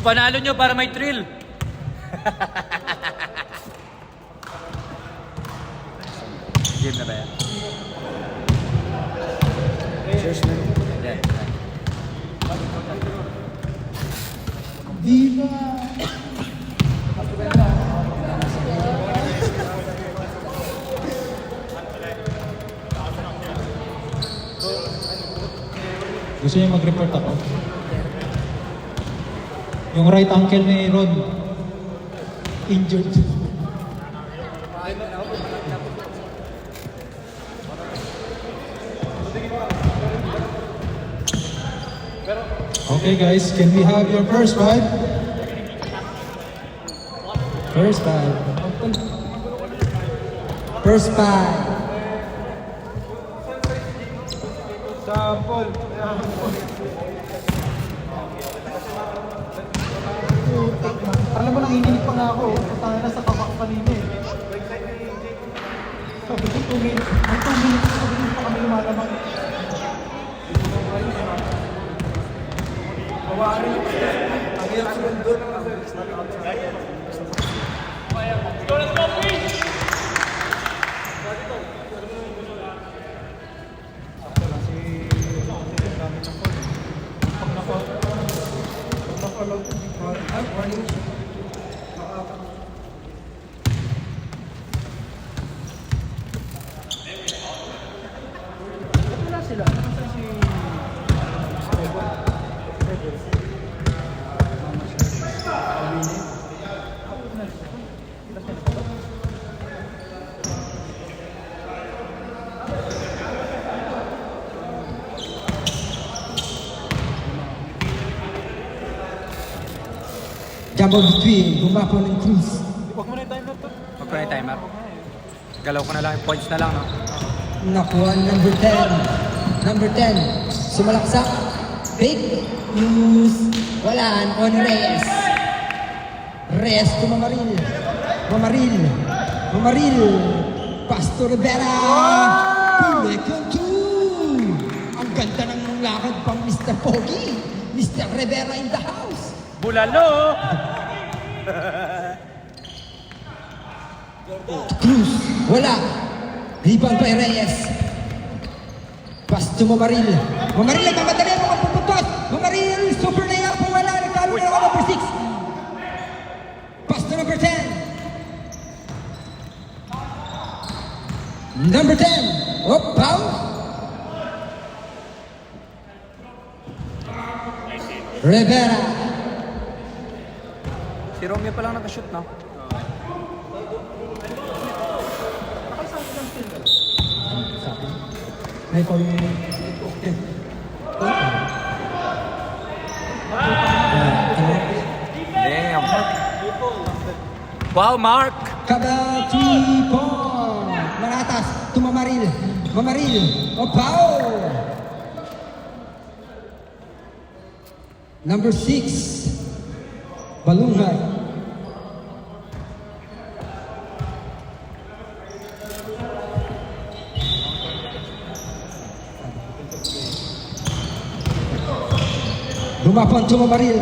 Ipanalo nyo para may thrill. Game na ba yan? Cheers, man. Yeah. Viva! Gusto niyo mag-report ako? Yung right ankle ni Ron, injured. Okay guys, can we have your first five? First five. First five. Sample. Alam mo, nanginginig pa nga ako. Tayo na sa tabak kanina eh. Sabi ko, 2 minutes. Ang 2 minutes, sabi ko pa kami lumalamang. Mawari. Ang hirap sumundod. Jumbo between, gumapo ng Cruz. Huwag mo na yung timer to. Huwag ko na yung timer. Galaw ko na lang, points na lang, no? Nakuha number 10. Number 10, sumalaksak. Fake news. Walaan on Reyes. Reyes to Mamaril. Mamaril. Mamaril. Pastor Rivera. Pulekon 2. Ang ganda ng lakad pang Mr. Pogi. Mr. Rivera in the house. Bulalo! Cruz, wala. Rebound by Reyes. Pass to Mamaril. Mamaril, nagmamadali mo kung puputos. Mamaril, super na yan. Wala, nagkalo na ako number 6. Pass to number 10. Number 10. Oh, foul. Rivera. Si Romeo pa lang nag-shoot, no? May call mo. Damn. Wow, Mark! Kada 3 point. Maratas to Mamaril. Mamaril. O foul. Number 6. Balunghay. Lumapon to Mamaril.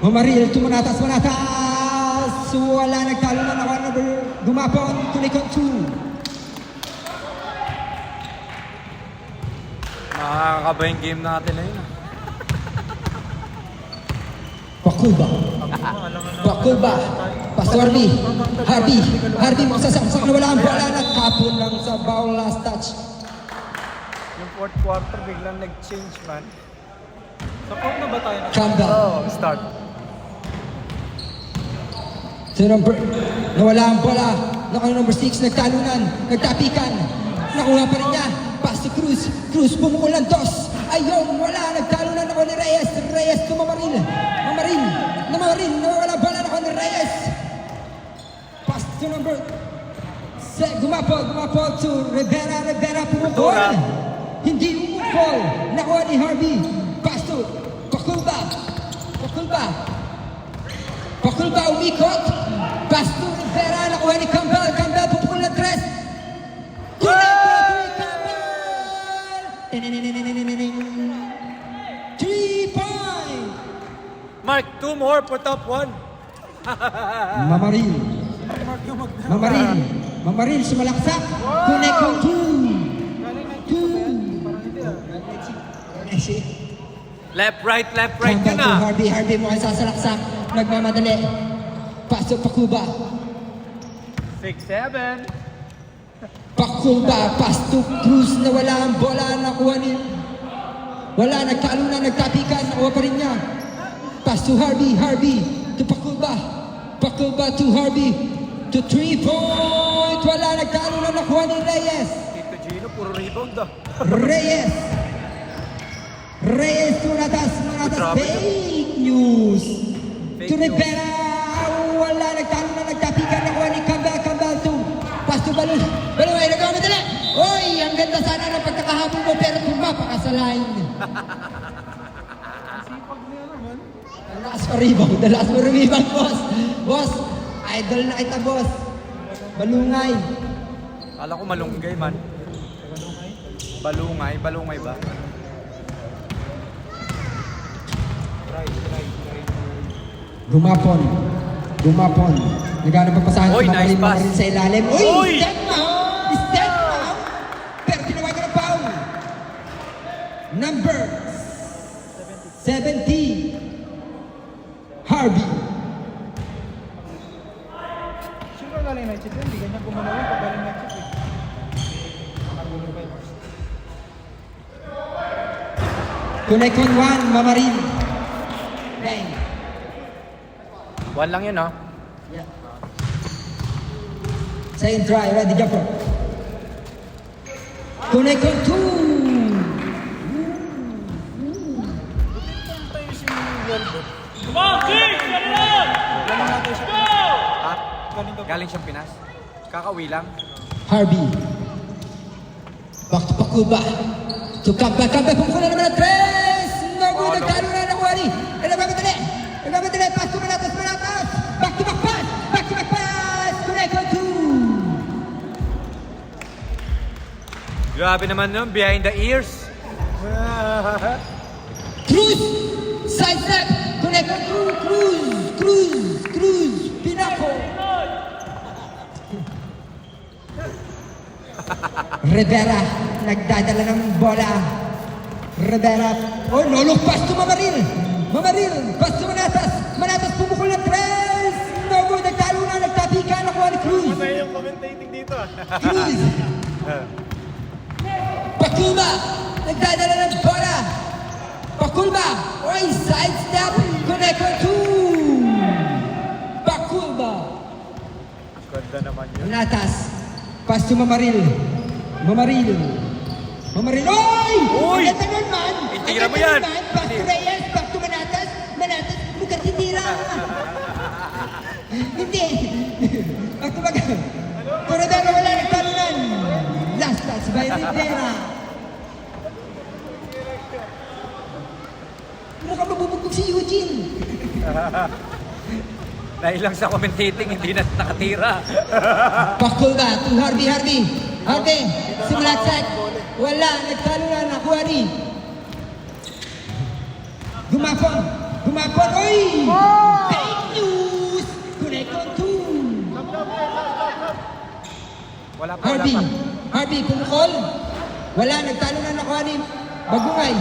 Mamaril to Manatas. Manatas. Wala, nagtalo na naman. Lumapon to Nikon 2. Nakakaba yung game natin na yun. Pakulba. Pakulba. Pastor Harvey. Harvey. Harvey magsasaksak na wala ang bola. Nagkapon lang sa foul last touch. Yung fourth quarter, biglang nag-change, man. Sa fourth na ba tayo na? Campbell. Oh, start. So number, nawala ang bola. Nakuha number 6, nagtalunan, nagtapikan. Nakuha pa rin niya. Pass to Cruz. Cruz pumukulan dos. Ayun, wala. Nagtalunan ako ni Reyes. Reyes to Mamaril. Mamaril. Mamaril. Nawala bola ako ni Reyes. Pass to number... Gumapo to Rivera. Rivera pumukul. Hindi umukul. Nakuha ni Harvey. Pass to Pakulba. Pakulba. Pakulba umikot. Pass to Rivera. Nakuha ni Campbell. Campbell pupukul na 3. Campbell! 3 point! Mark, 2 more for top 1. Mamaril. Mark yung Mamaril sumalaksak. Connect on 2. Messi. Left, right Comeback yun to ah. Harvey mukhang sasalaksak. Nagmamadali. Pasok Pakuba. 6-7. Pakuba, pass to Cruz na wala ang bola. Nakuha ni... Wala, nagtalunan, nagtapikan. Nakuha pa rin niya. Pass to Harvey to Pakuba. Pakuba to Harvey. To 3-point. Wala, nagtalunan. Nakuha ni Reyes. Tito Gino, puro rebound ah. Reyes to Natas. Grabe. Fake news. Fake To news. Rivera. Wala, nagtalunan, nagtapikan. Nakuha ni Campbell to. Pass to Balon. Balon ay nagawa madali. Oy, ang ganda sana ng pagkakahabol mo pero pumapaka sa line. sipag niya naman. The last for rebound, boss. Boss, idol na kita, boss. Balungay. Kala ko malunggay man. Balungay ba? Try. Gumapon. Nagana pagpasahan Oy, nice pass. Mamaril sa ilalim. Uy, Oy! step out. Pero tinawagan ng foul. Number 70. Harvey. Siyempre galing night shift yun. Hindi ganyan gumalaw yun pag galing night shift eh. Nakagulong pa yun. Connect on 1, Mamaril. Bang. 1 lang yun ah. Yeah. Second try, ready jumper. Connect on 2. Tayo si Welbert. Ha? Galing daw. Galing siyang Pinas. Kakauwi lang. Harvey. Back to Pakuba. To Campbell. Pumukula naman ang 3. No good. Nagtalo na nakuha ni. Nagmamadali. Pass to Manatas. Back to back pass. Connect on 2. Grabe naman nun, behind the ears. Cruz. Side step. Connect on 2. Cruz. Pinaco. Rivera. Nagdadala ng bola. Rivera. Oh, no look pass to Mamaril. Pass to Manatas pumukul ng 3. No good. Nagtalo na. Nagtapikan. Nakuha ni Cruz. Masaya yung commentating dito ah. Cruz. Pakuba. Nagdadala ng bola. Pakuba. Oy, side step. Connect on 2. Pakuba. Ganda naman yun. Manatas. Pass to Mamaril. Oy! Oy! Ang ganda nun, man! Itira Ang mo ganda yan! nun, man! Pass to Reyes, back to Manatas, mukhang titira! Hindi! Back to back! Corredor, wala, nagtalunan! Last touch by Rivera! Mukhang mabubugbog si Eugene! Dahil lang sa commentating, hindi na nakatira. Pakuba to Harvey, simulat set. Wala, nagtalo na, nakuha ni. Gumapon, oy! Fake news! Connect on 2. Wala pa. Harvey, pumukol. Wala, nagtalo na, nakuha ni. Bagungay.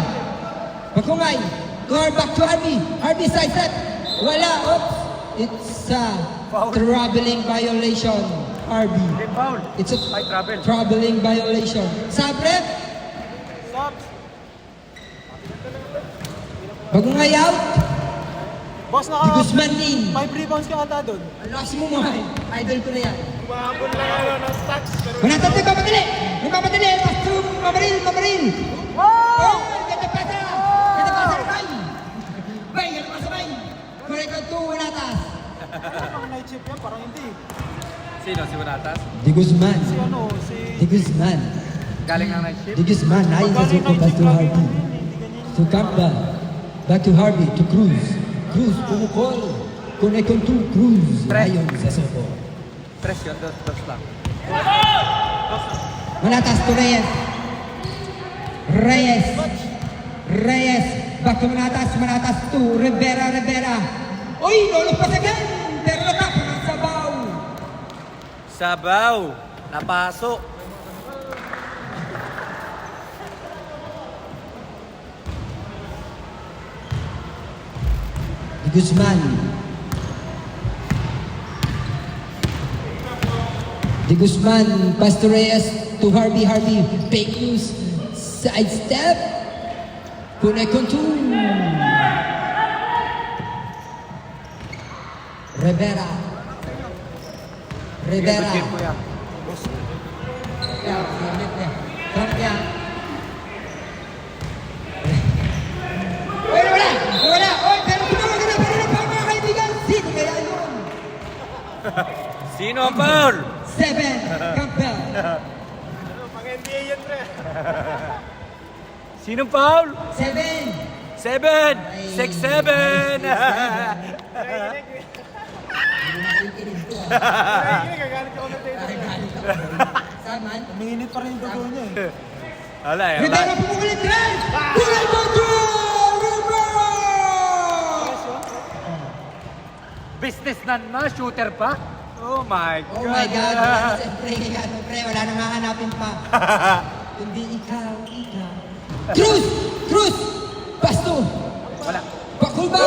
Back to Harvey side set. Wala, oops. It's a Foul. traveling violation. Harvey. Hindi, foul. It's a Ay, travel. traveling violation. Sabre, Stop! Bagungay out. Boss, Di Guzman din. 5 rebounds ka ata doon. Alas mo mo, idol ko na yan. Kumabon lang ng stacks. Manatag nagmamadali. Pass to Mamaril. Oh! Ganda pasa, Bay. Ganda pasa, Bay. Correct on 2, Manatas. Parang night shift yan, parang hindi. Sino? Si Bonatas? Di Guzman. Si Galing ng night shift? Di Guzman. Ayun sa suko, pass to Harvey. To Campbell. Back to Harvey. To Cruz. Pumukol. Connect on 2, Cruz. Tres. Ayun sa suko. 3 yun, 2 lang. Manatas to Reyes. Back to Manatas to Rivera. Uy, lulupas again! Pero natapos ang sabaw. Sabaw. Napasok. De Guzman, pass to Reyes to Harvey, fake news, sidestep, connect control. Rivera. Good game, kuya. Salamat yan. Wala! Oy, pero tumawagan na pa rin ang mga kaibigan. Sino kaya yun? Sino ang foul? 7, Campbell. Pang-NBA yan, pre. Sinong foul? 7. 7! 6-7! Nagagalit ka commentator. Saman. Uminginit pa rin yung dugo niya eh. Wala eh. Rivera pumukulit rin! Kulay control! Rivera! Businessman na, shooter pa? Oh my God. Oh my God! Siyempre, wala nang hahanapin pa. Kundi ikaw. Cruz! Pasto! Wala. Pakulba!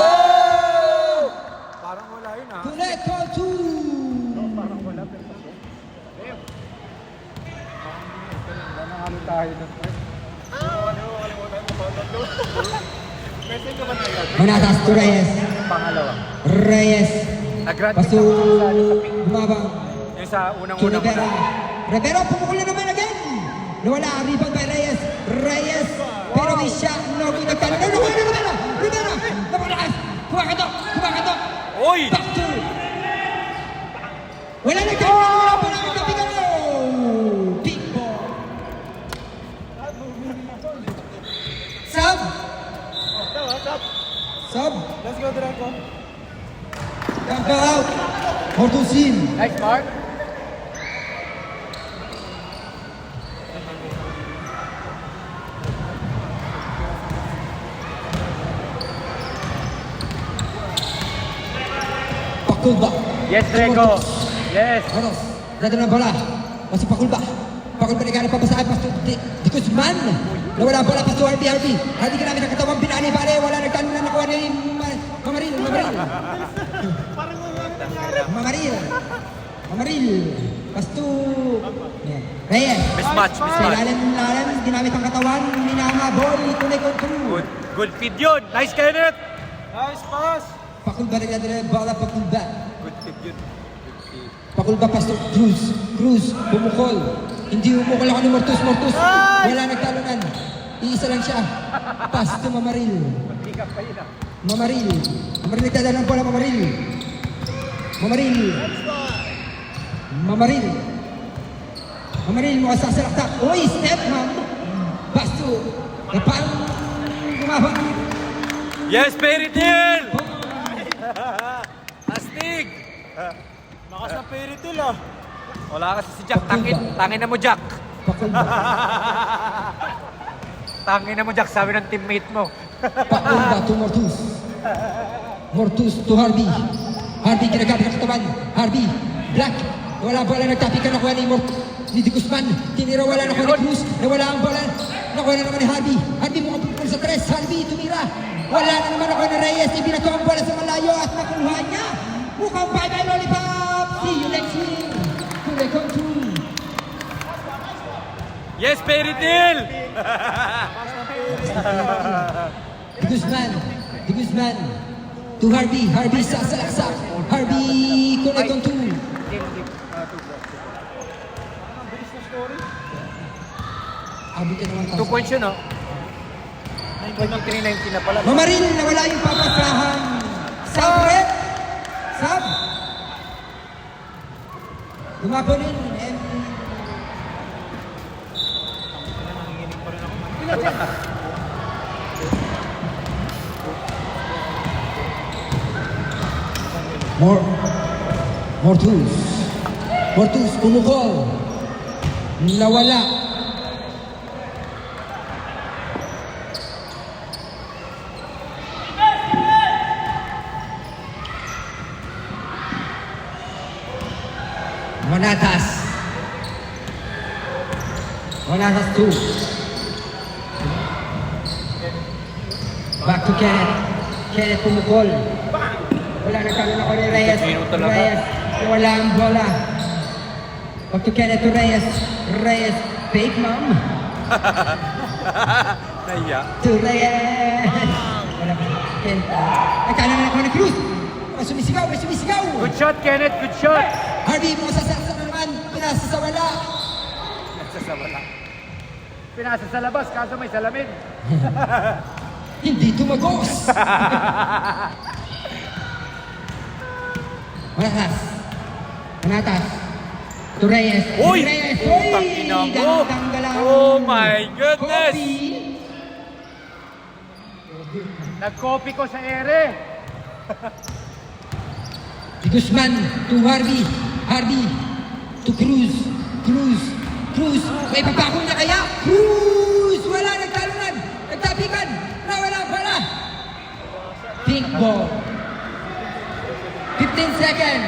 Parang wala yun ah. Kulay control! Parang wala pero pasok. Wala na kami tayo ng pre. Message ka ba na yan? Manatas to Reyes. Pangalawa. Reyes. Nag-grant Pasto. sa Bumabang. Yung sa To unang-unang Rivera. Rivera pumukul na naman again. Nawala ang rebound by Reyes. Pero may shot. No, nagtalo. No, Rivera. Napalakas. Kumakatok. Oy! Back to. Wala nagtalo. Wala pa lang ang kapitan mo. Big ball. Sub. Let's go, Draco. Campbell out. Hortusin. Nice mark. Pakulba. Yes, Rego. Yes. Oros. Dito na bola. Masih Pakulba. Pakulba naghanap pa sa pas to Di Guzman. Nawala ang bola pas to Harvey. Harvey ginamit ang katawang binali. Wala nagtalunan nakuha ni Mamaril. Pas to Reyes. Mismatch. Sa lalim, ginamit ang katawan. Minahabol. Tunay control. Good feed yun. Nice, Kenneth. Nice pass. Pakulba rin natin ang bola. Pakulba. Good feed yun. Pakulba pas to Cruz. Bumukol. Hindi umukol ako ni Mortus. Wala nagtalunan. Iisa lang siya. Pas to Mamaril. Mag-pick up pa yun ah. Mamaril nagdadala ng bola. Mamaril mo sasalaktak. Uy, step man. Basto. Parang gumabang. Yes, Fairy Tail! Astig! Lakas na fairy tale ah. Wala kasi si Jack. Tangin na mo, Jack. Pakulba. Tangin na mo, Jack. Sabi ng teammate mo. Pakulba to Mortus to Harvey ginagamit ang katawan. Harvey, black. Wala ang bola, nagtapik ka nakuha ni Di Guzman. Tinira, wala nakuha ni Cruz. Nawala ang bola, nakuha na naman ni Harvey mukhang pupul sa tres. Harvey tumira. Wala na naman nakuha ni Reyes. Ibinato ang bola sa malayo at nakuha niya. Mukhang bye-bye lollipop. See you next week. Kulay control. Yes, Fairy Tail! Di Guzman to Harvey sasalaksak. Harvey kulay control. Abi ka naman 2 points yun, no? 23-19 na pala. Mamaril, nawala yung papasahan. Sub. Gumaponin. Mortus, kumukol. Nawala. Manatas. Manatas 2. Back to Kenneth. Kenneth pumukol. Wala, nagkaroon ako ni Reyes. Reyes, wala ang bola. Back to Kenneth to Reyes. Reyes, fake mom. Naiya. To Reyes. Wala pa. Kenneth. Nagkaroon ako ni Cruz. May sumisigaw, may sumisigaw. Good shot, Kenneth. Good shot. Harvey, masasaksa naman. Pinasa sa wala. Nagsasawala. Pinasa sa labas, kaso may salamin. Hindi tumagos. Manatas. Manatas. To Reyes. Uy! Reyes. Putang ina mo. Gandang galaw. Oh my goodness! Copy. Nag-copy ko sa ere. Di Guzman to Harvey. Harvey to Cruz. Cruz. Cruz. May papakol na kaya? Cruz! Wala, nagtalunan. Nagtapikan. Nawala pala. Pink ball. 15 seconds.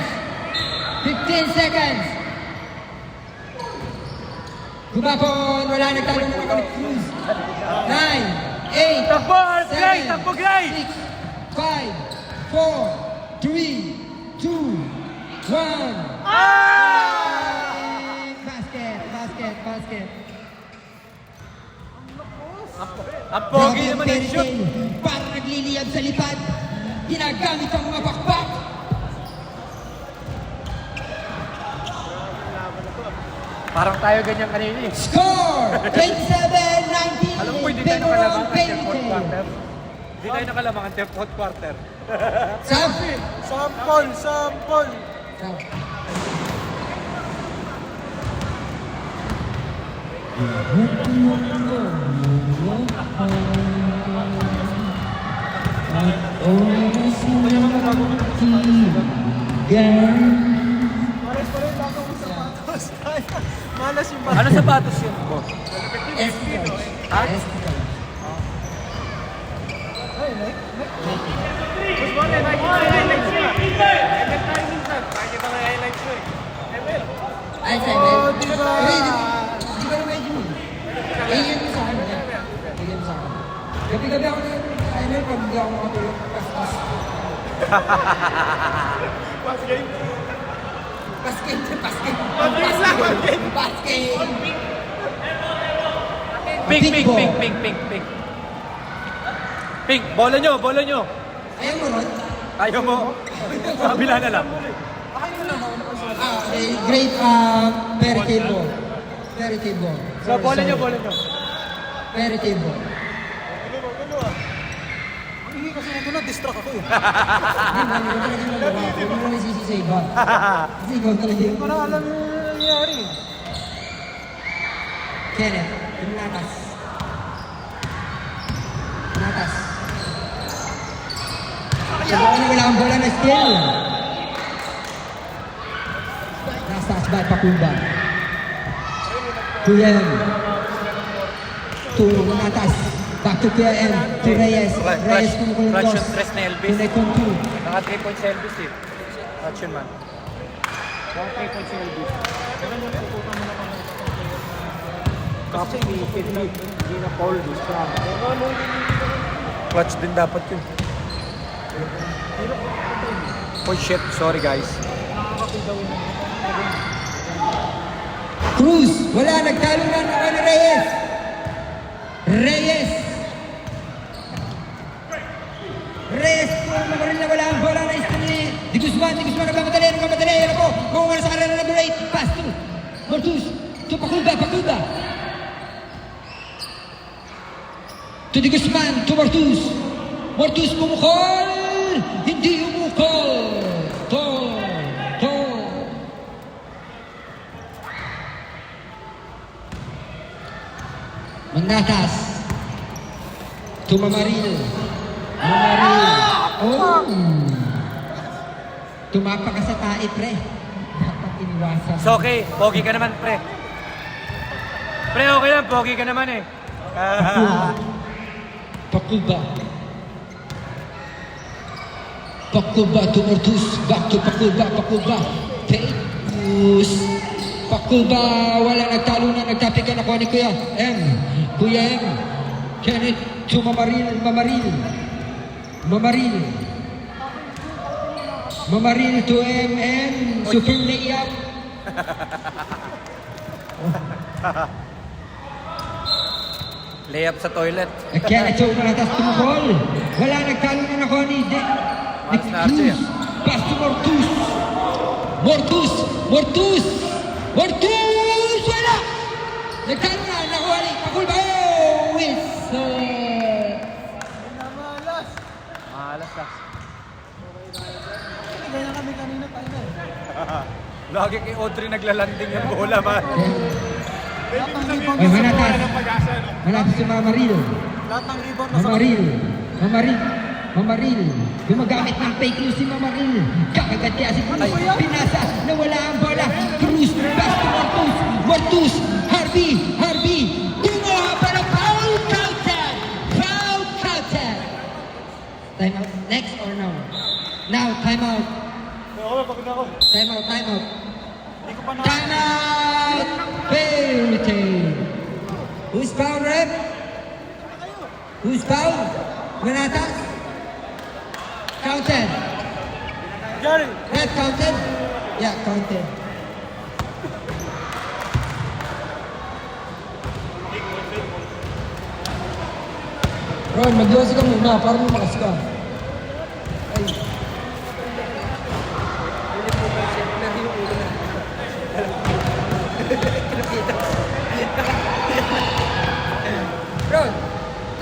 15 seconds. Gumapon. Wala, nagtalunan ako ni Cruz. 9, 8, Takbo, Gray! Takbo, Gray! 6, 5, 4, 3, 2, 1. Basket, basket, basket. Ang pogi naman ng shoot. Parang nagliliyab sa lipad. Ginagamit ang mga bakbak. Parang tayo ganyan kanina eh. Score! 27-19. Alam mo, hindi tayo nakalamangan ng Penalty. fourth quarter. Hindi tayo nakalamangan ng fourth quarter. Sabi. Sampol, sampol. Malas yung Ano sapatos yun? Ha? Ay, sa Oh, di ba? Di ba na medyo? Alien mo sa akin. Alien mo sa akin. Gabi-gabi ako na alien pag hindi ako makatulog. Pas-pas. Basket. Basket. Basket. Basket. Pink, Big pink, ball. pink, pink, pink, pink. Pink, bola nyo, bola nyo. Ayaw mo ron? Ayaw mo. Kabila na lang. Great fairy table. Fairy table. So, bola nyo, bola nyo. Fairy table. Hindi kasi nandun na, distract ako eh. Hindi mo talaga magawa. Huwag mo naman sisisay ba? Kasi ikaw talaga yung... Parang alam mo yung nangyayari. Kenneth, yung natas. Natas. Sabi ko na wala kang bola na skill. Natas by Pakumba. Kuya M. To Natas. Back to Kuya M. To Reyes. Reyes kumukulong Ratch dos. yung tres na Elvis. Tunay kong 2. Naka 3 points si Elvis eh. Ratch yun man. Naka 3 points si Elvis. Kasi hindi na Paul Distrang. Clutch din dapat yun. Oh shit, sorry guys. Cruz, wala, nagtalunan ako ni Reyes. Reyes. Reyes, kung na wala ang bola na istani. Di Guzman, nagmamadali. Ano po? Kung sa karera number 8, pass to Mortus, to Pakumba. To Di Guzman, to Mortus. Mortus pumukol. Hindi umukol. To. Manatas. To Mamaril. Oh. Tumapa ka sa tae, pre. Dapat iniwasan. So okay, pogi ka naman pre. Pre, okay lang, pogi ka naman eh. Pakuba to Mortus. Back to Pakuba. Fake. Cruz. Pakuba, wala nagtalunan, nagtapikan ako ni Kuya M. Kuya M. Kenneth to Mamaril. Mamaril to M. Super layup. Layup sa toilet. Kenneth to Manatas tumukol. Wala nagtalunan ako ni Mas na Arce, Cruz. Pass to Mortus. Wala! Nagtalunan, nakuha ni Pakulba. Oh, whistle. Malas ah. Ganyan kami kanina tayo na eh. Lagi kay Audrey naglalanding yung bola, man. Lahat ng rebound Ay, nasa Manatas. Malapit si Mamaril. Lahat ng rebound nasa Mamaril. Gumagamit ng fake news si Mamaril. Kakagat kaya si Cruz. Pinasa. Nawala ang bola. Cruz. Pass to Mortus. Harvey. Kumuha para foul counted. Time out. Next or no? Now, time out. Oo, pagod na ako. Time out. Hindi ko pa na... Time out. Penalty. Who's foul, ref? Who's foul? Manatas? Counted. Jerry! Red counted? Yeah, counted. Ron, mag-yosi ka muna para lumakas ka. Ay. Ron,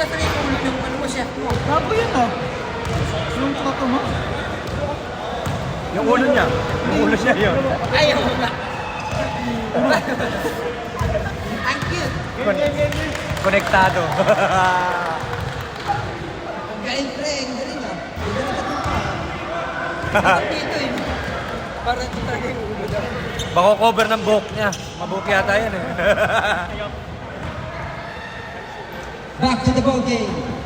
nasa yung ulo yung ano mo, chef mo? Bago yan ah. Yung kato mo? Yung ulo niya. Yung ulo niya yun. Ayaw mo na. Ang cute. Konektado. Galing pre, ang galing ah. Dito eh. Parang ito talaga yung ulo daw. Bako cover ng buhok niya. Mabuhok yata yan eh. Back to the ball game.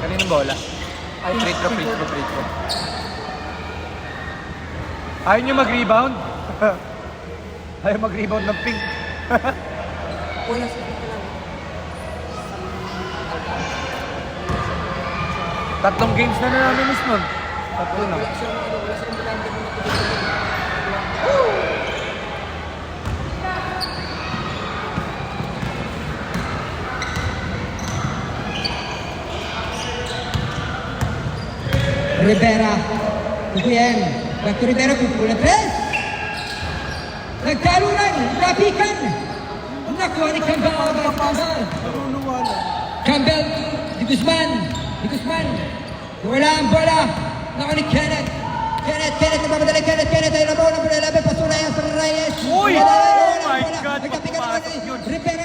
Kaninong bola? Ay, free throw. Ayaw niyo mag-rebound? Ayaw mag-rebound ng pink. Una sa Tatlong games na namin miss nun. Tatlo na. Rivera. Kukuyan. Back to Rivera. Kukulan. Tres! Nagtalunan. Napikan. Nakuha ni Campbell. Campbell. Di Guzman. Wala ang bola. Nakuha ni Kenneth. Nagpapadala Kenneth. Ay labaw ng bola. Laban. Pasula yan sa Reyes. Uy! Wala Oh ang my bola. God, Nagkapikan na magpapasok yun. Rivera.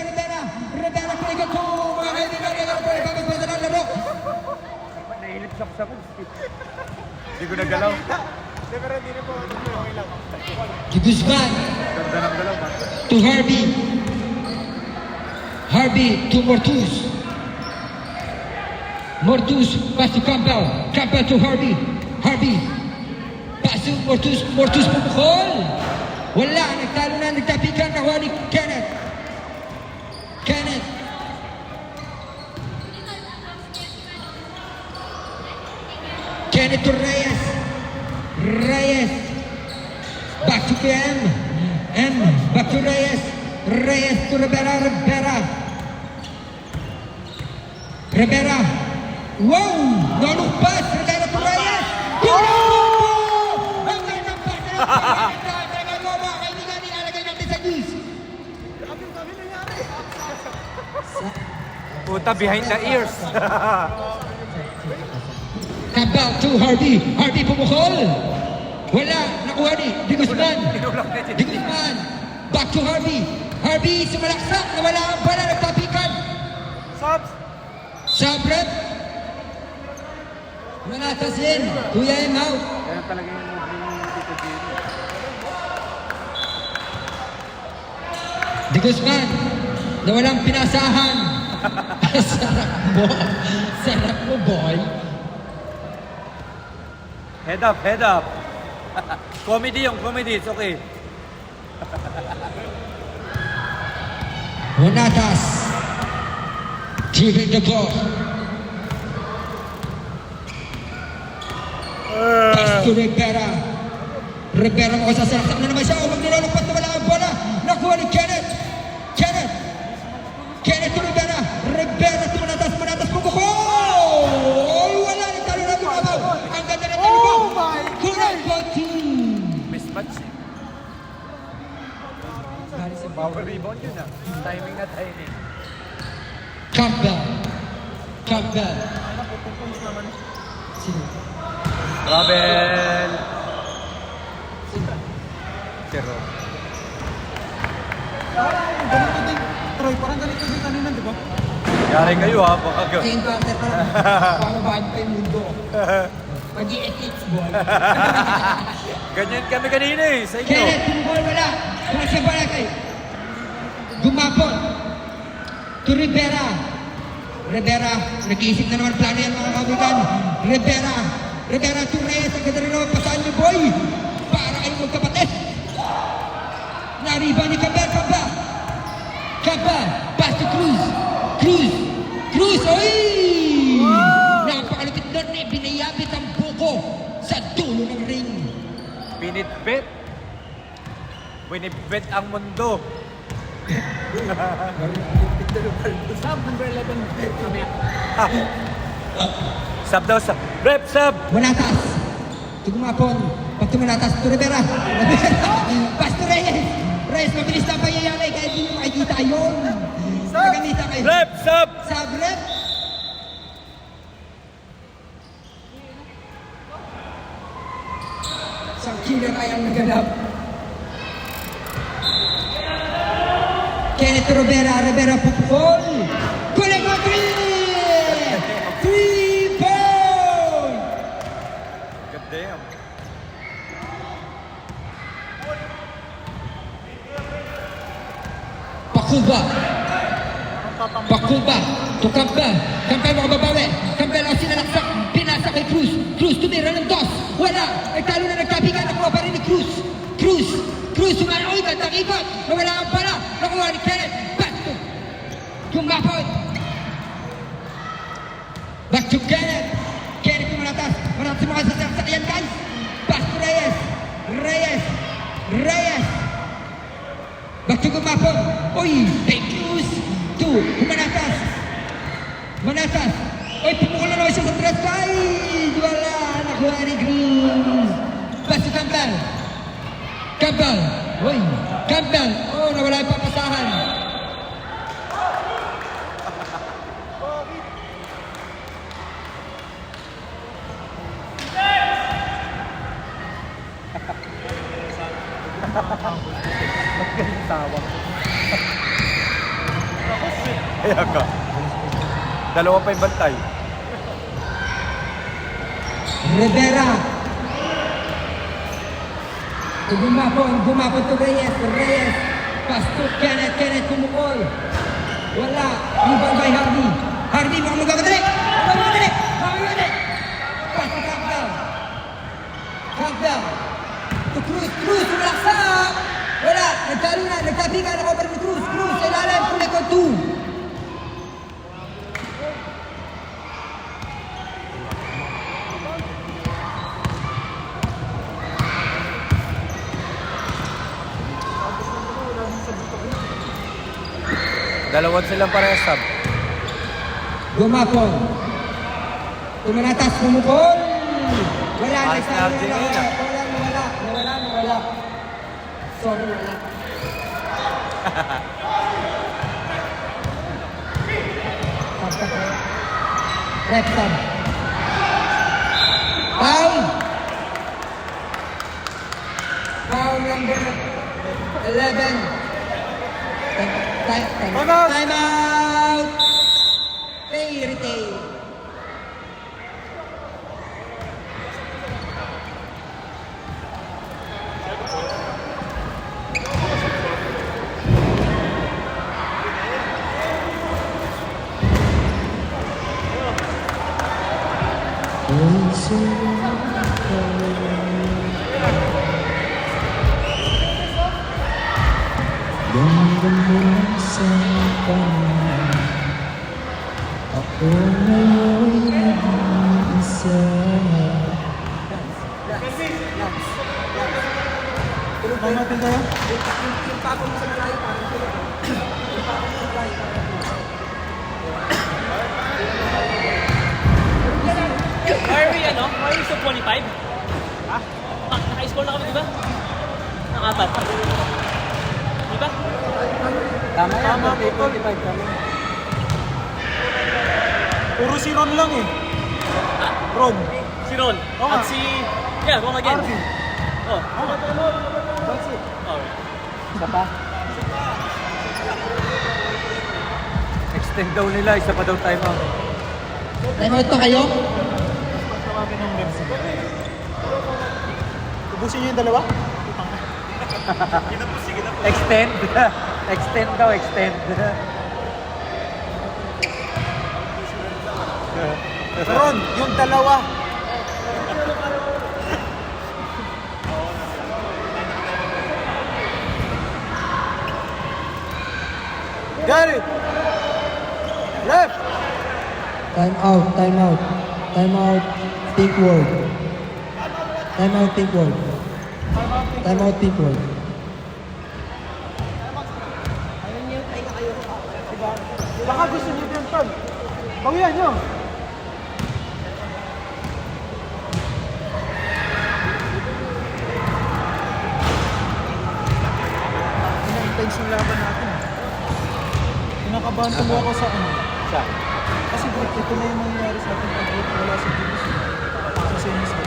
Kinikat ko. Mga kaibigan. Pagpapasok ng laro. Nailip sa Hindi ko nagalaw. Di Guzman. Ganda ng galaw, man. To Harvey to Mortus pass to Campbell to Harvey pass to Mortus pumukol. Wala, nagtalo na, nagtapikan, nakuha ni Kenneth to Reyes back to M back to Reyes to Rivera. Wow! Nonong pass! Rivera to Reyes! Ang gandang pass na lang! Talaga mo mga kaibigan, nilalagay natin sa news! Puta, behind the ears. Campbell to Harvey pumukol! Wala! Nakuha ni Di Guzman! Back to Harvey sumalaksak! Nawala ang bala! Nagtapikan! Sabret! Manatas din! Kuya M out! Kaya talaga yung movie dito dito. Di Guzman! Na walang pinasahan! Sarap mo! Sarap mo, boy! Head up, head up. Comedy yung comedy, it's okay. Monatas. Dribbling the ball. Pass to Rivera. Rivera mo sa sarap na naman siya. O magnilolokpat na wala ang bola. Nakuha ni Kenneth. Kenneth. Kenneth to Rivera. Rivera to Monatas. Monatas pumukol. Wala na talo na gumabaw. Ang ganda na talo ko. Correct for team. Mismatch eh. Power rebound yun ah. Timing na timing. Campbell. Campbell. Sino? Robel. Sino? Pero. Ganito din, Troy, parang ganito din kanina, di ba? Yari kayo ha, baka ga. King Carter pa lang. Pamabahan pa yung mundo. Mag-i-ethics boy. Ganyan kami kanina eh, sa inyo. Kenneth, tumugol wala. Tumasya pala kay. Gumapon. To Rivera. Rivera. Nag-iisip na naman plano yan mga kaibigan. Rivera. Rivera to Reyes. Ang ganda rin naman pasahan niyo boy. Para kayong magkapatid. Nariba ni Campbell. Campbell. Campbell. Pass to Cruz. Cruz. Cruz. Oy! Napakalupit doon eh. Binayabit ang buko sa dulo ng ring. Binitbit. Binitbit ang mundo. Sub, number 11. Mamaya. Sub daw, sub. Rep, sub. Monatas. Tugumapon. Pag Monatas to Rivera. Pass to Reyes. Reyes, mabilis na payayalay kaya hindi mo makikita yun. Nagamita kayo. Rep, sub. Sub rep. Isang killer ay ang naganap. Kenneth Rivera. Rivera pupukol. Kulang mo 3! 3 point! God damn. Pakuba. Pakuba. To Campbell. Campbell makababawi. Campbell ang sinalaksak. Pinasa kay Cruz. Cruz tumira ng dos. Wala. Nagtalo na nagkabigan. Nakuha pa rin ni Cruz. Cruz. Cruz sumara. Uy, gandang ikot. Nawala ang pala. Nakuha ni Kenneth. Back to. Gumapon. Back to Kenneth. Kenneth yung malatas. Malatas yung mga sasaksak. Ayan guys. Pass to Reyes. Reyes. Reyes. Back to Gumapon. Uy, thank yous to Monatas. Monatas. Uy, pumukul na naman siya sa tres side. Wala. Nakuha ni Cruz. Pass to Campbell. Campbell. Uy, Campbell. Oh, nawala yung papasahan. Tawa. Kaya ka. Dalawa pa yung bantay. Rivera. Gumapon to Reyes. Reyes. Pass to Kenneth. Kenneth kumukol. Wala. Rebound by Hardy. Hardy, mukhang magkagadali. Magkagadali. Magkagadali. Pass to Campbell. Campbell. To Cruz. Cruz, sumalaksak. Wala. Nagtalo na. Nagtabigan. Nakuha pa rin ni Cruz. Cruz, sa ilalim. Kulit ko 2. Dalawang silang parehas sub. Gumapon. Tumanatas, pumukol. Wala, Ayos na, nagtalo na. Arjun. Nawala. Sorry, wala. Left side. Foul. Foul number 11. Time out. Fairy tale. Ganda mo sa kanya. Ako ngayon'y nag-iisa. Mamatin tayo? Why are we, why are we so 25? Ha? Naka-score na kami, di ba? Nakapat. Di ba? Tama yan, Tama, 25 kami. Puro si Ron lang eh. Ron. Si Ron. Oo nga. At si... Yeah, wrong again. Arvin. Oh. That's it. Alright. Isa pa? Extend daw nila, isa pa daw time out. Time out pa kayo? Tawagin ng Remsi. Ubusin niyo yung dalawa? Extend. Extend daw, extend. Ron, yung dalawa. Got it. Left. Time out, time out. Time out, think word. Time out, think word. Time out, think word. Baka gusto niyo yung tol. Bawian niyo. Intense yung laban natin. Kinakabahan tuloy ako sa ano. Siya. Kasi ito na yung mangyayari sa ating pag wala sa Julius. Sa semis na.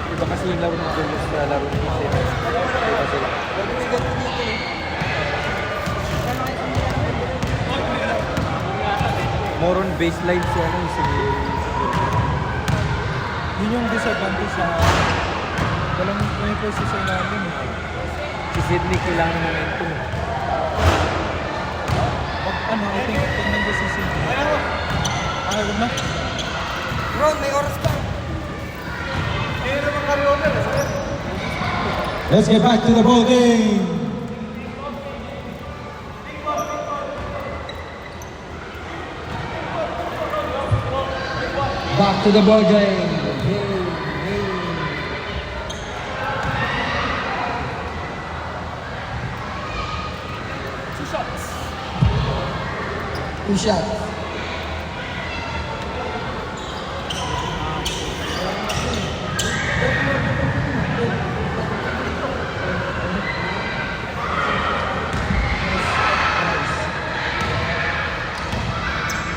Iba kasi yung laro ng Julius sa laro ng Julius. Iba sila. More on baseline si ano, si Yun yung disadvantage sa walang may pwesto sa ilalim eh. si Sydney kailangan ng momentum. Pag ano, I think pag nandiyan si Sydney. Huwag na. Ron, may oras ka. Let's get back to the ball game. Back to the ball game. Two shots.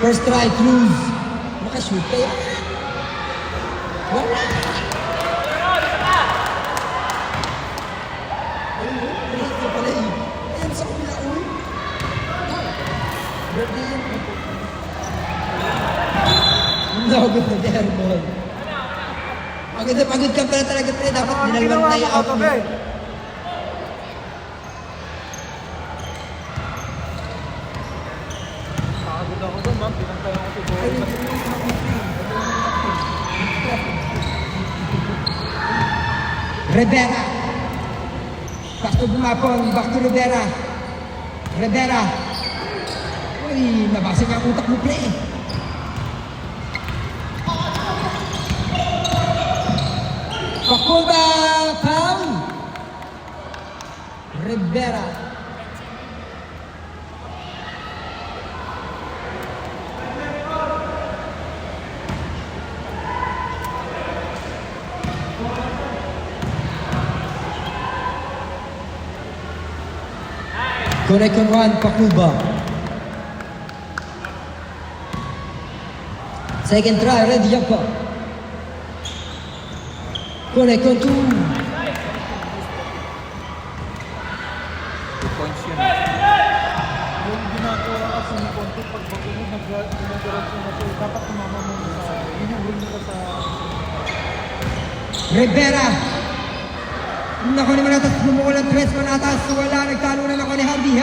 First try, Cruz. Makashoot kaya. Wala. Ito pala eh. Ayan sa kabila, uy. Birthday yun. Nagot na Dermon. Pagod na pagod ka pala talaga, pre. Dapat dinalawang tayo out mo. Pagod ako doon, ma'am. Pinantay ako si Boy. Rivera. Back to bumapong. Back to Rivera. Rivera. Uy, nabasa niya ang utak mo, pre. Pakuba, Pam. Rivera. Connect on one, Pakuba. Second try, ready jumper. Connect on two. 2 points yun. Yung ginagawa kasi ni Conte pag bagunod nag-direction na siya, dapat tumama mo sa yun yung rule nila sa Rivera. Naku naman natas, lumukol ang tres man atas. Wala, nagtalo na ako ni Hardy.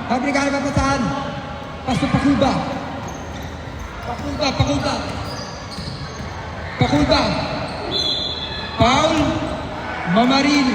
Hardy ka na papasahan. Paso Pakuba. Pakuba. Paul Mamaril.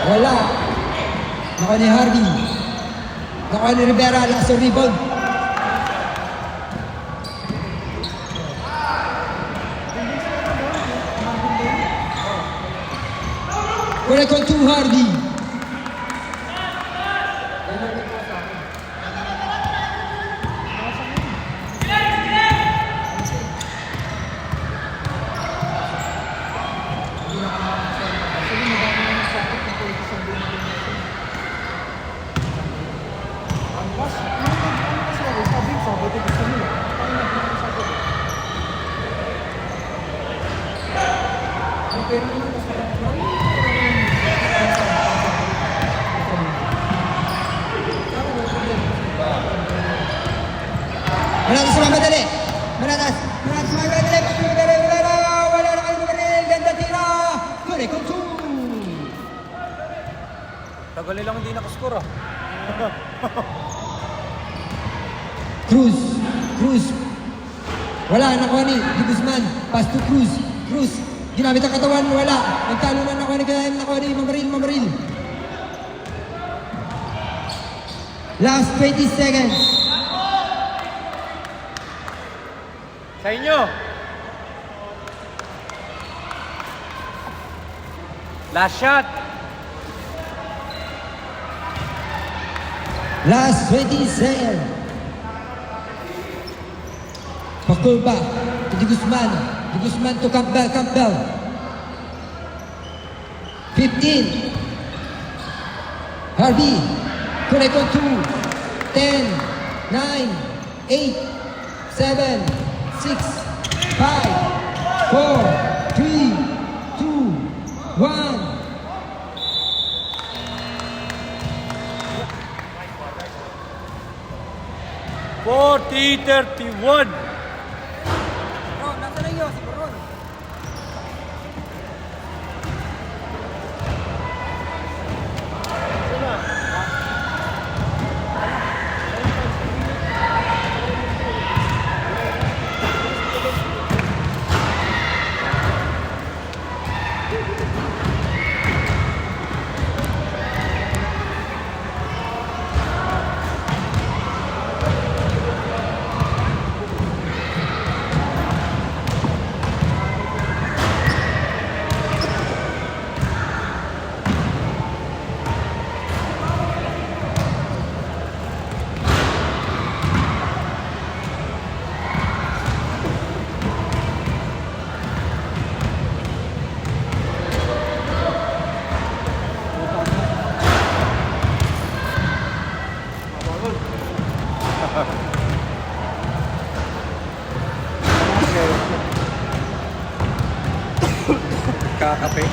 Wala. Nakuha ni Harvey. Nakuha ni Rivera. Last rebound. Correct on 2, Harvey. Manatas sa mga madali. Manatas sa mga madali. Rivera. Wala na kayo Mamaril. Ganda tira. Correct on 2. Tagal nilang hindi nakascore ah. Cruz. Wala, nakuha ni Di Guzman. Pass to Cruz. Ginamit ang katawan, wala. Nagtalo na nakuha ni Mamaril. Last 20 seconds. Sa inyo. Last shot. Last 20 seconds. Pakurba to Di Guzman. Di Guzman to Campbell. 15. Harvey. Correct on 2. 10. 9. 8. 7. 6. 5. 4. 3. 2. 1. 40-31. Kakape.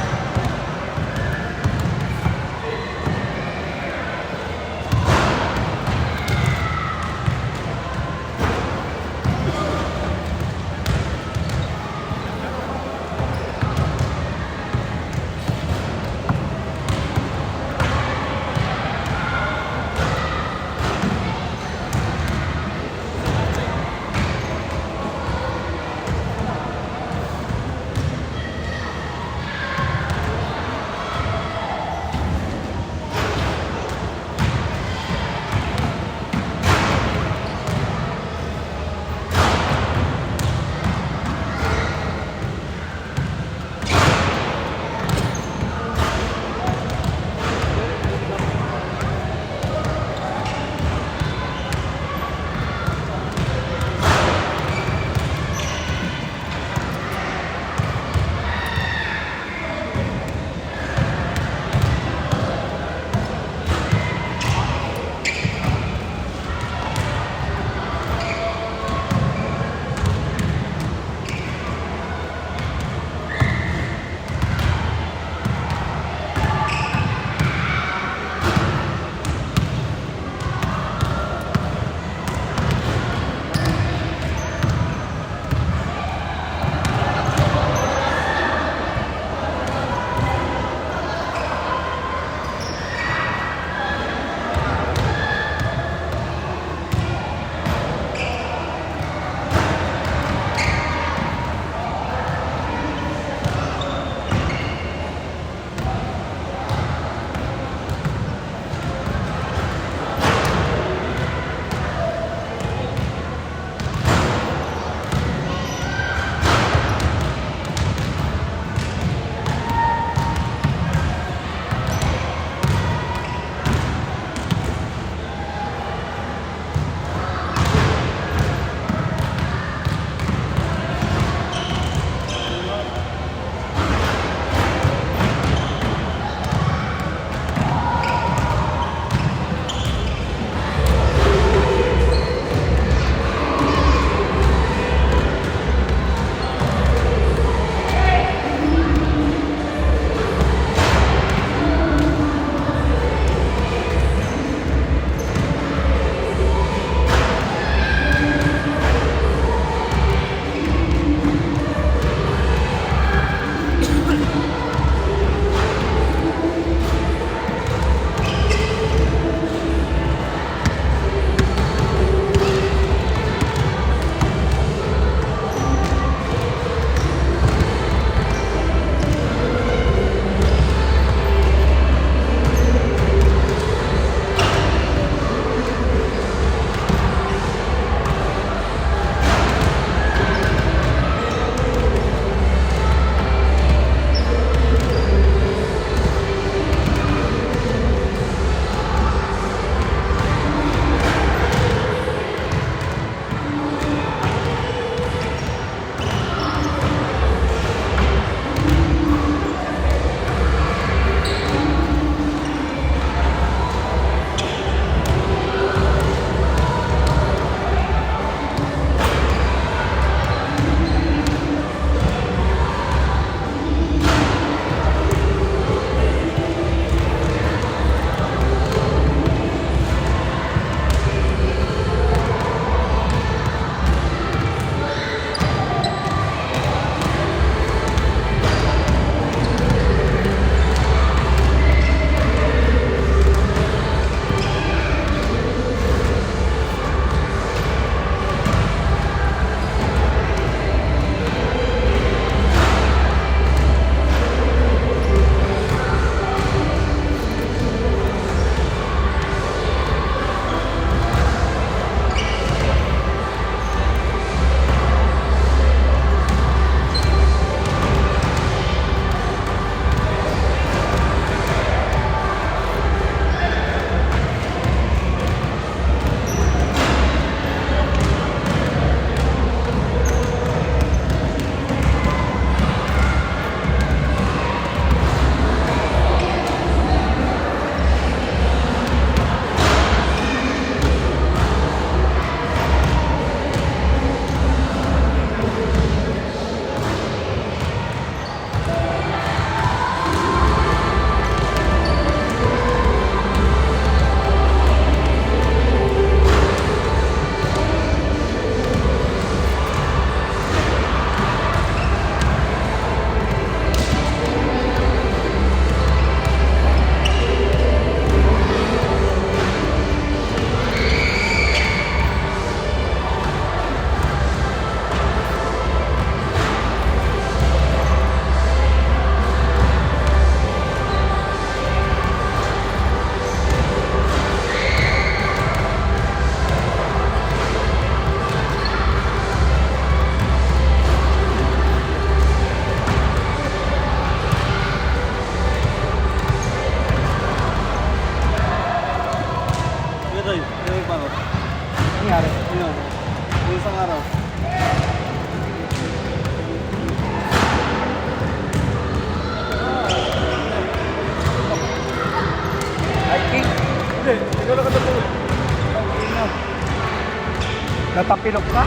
Natapilok ka?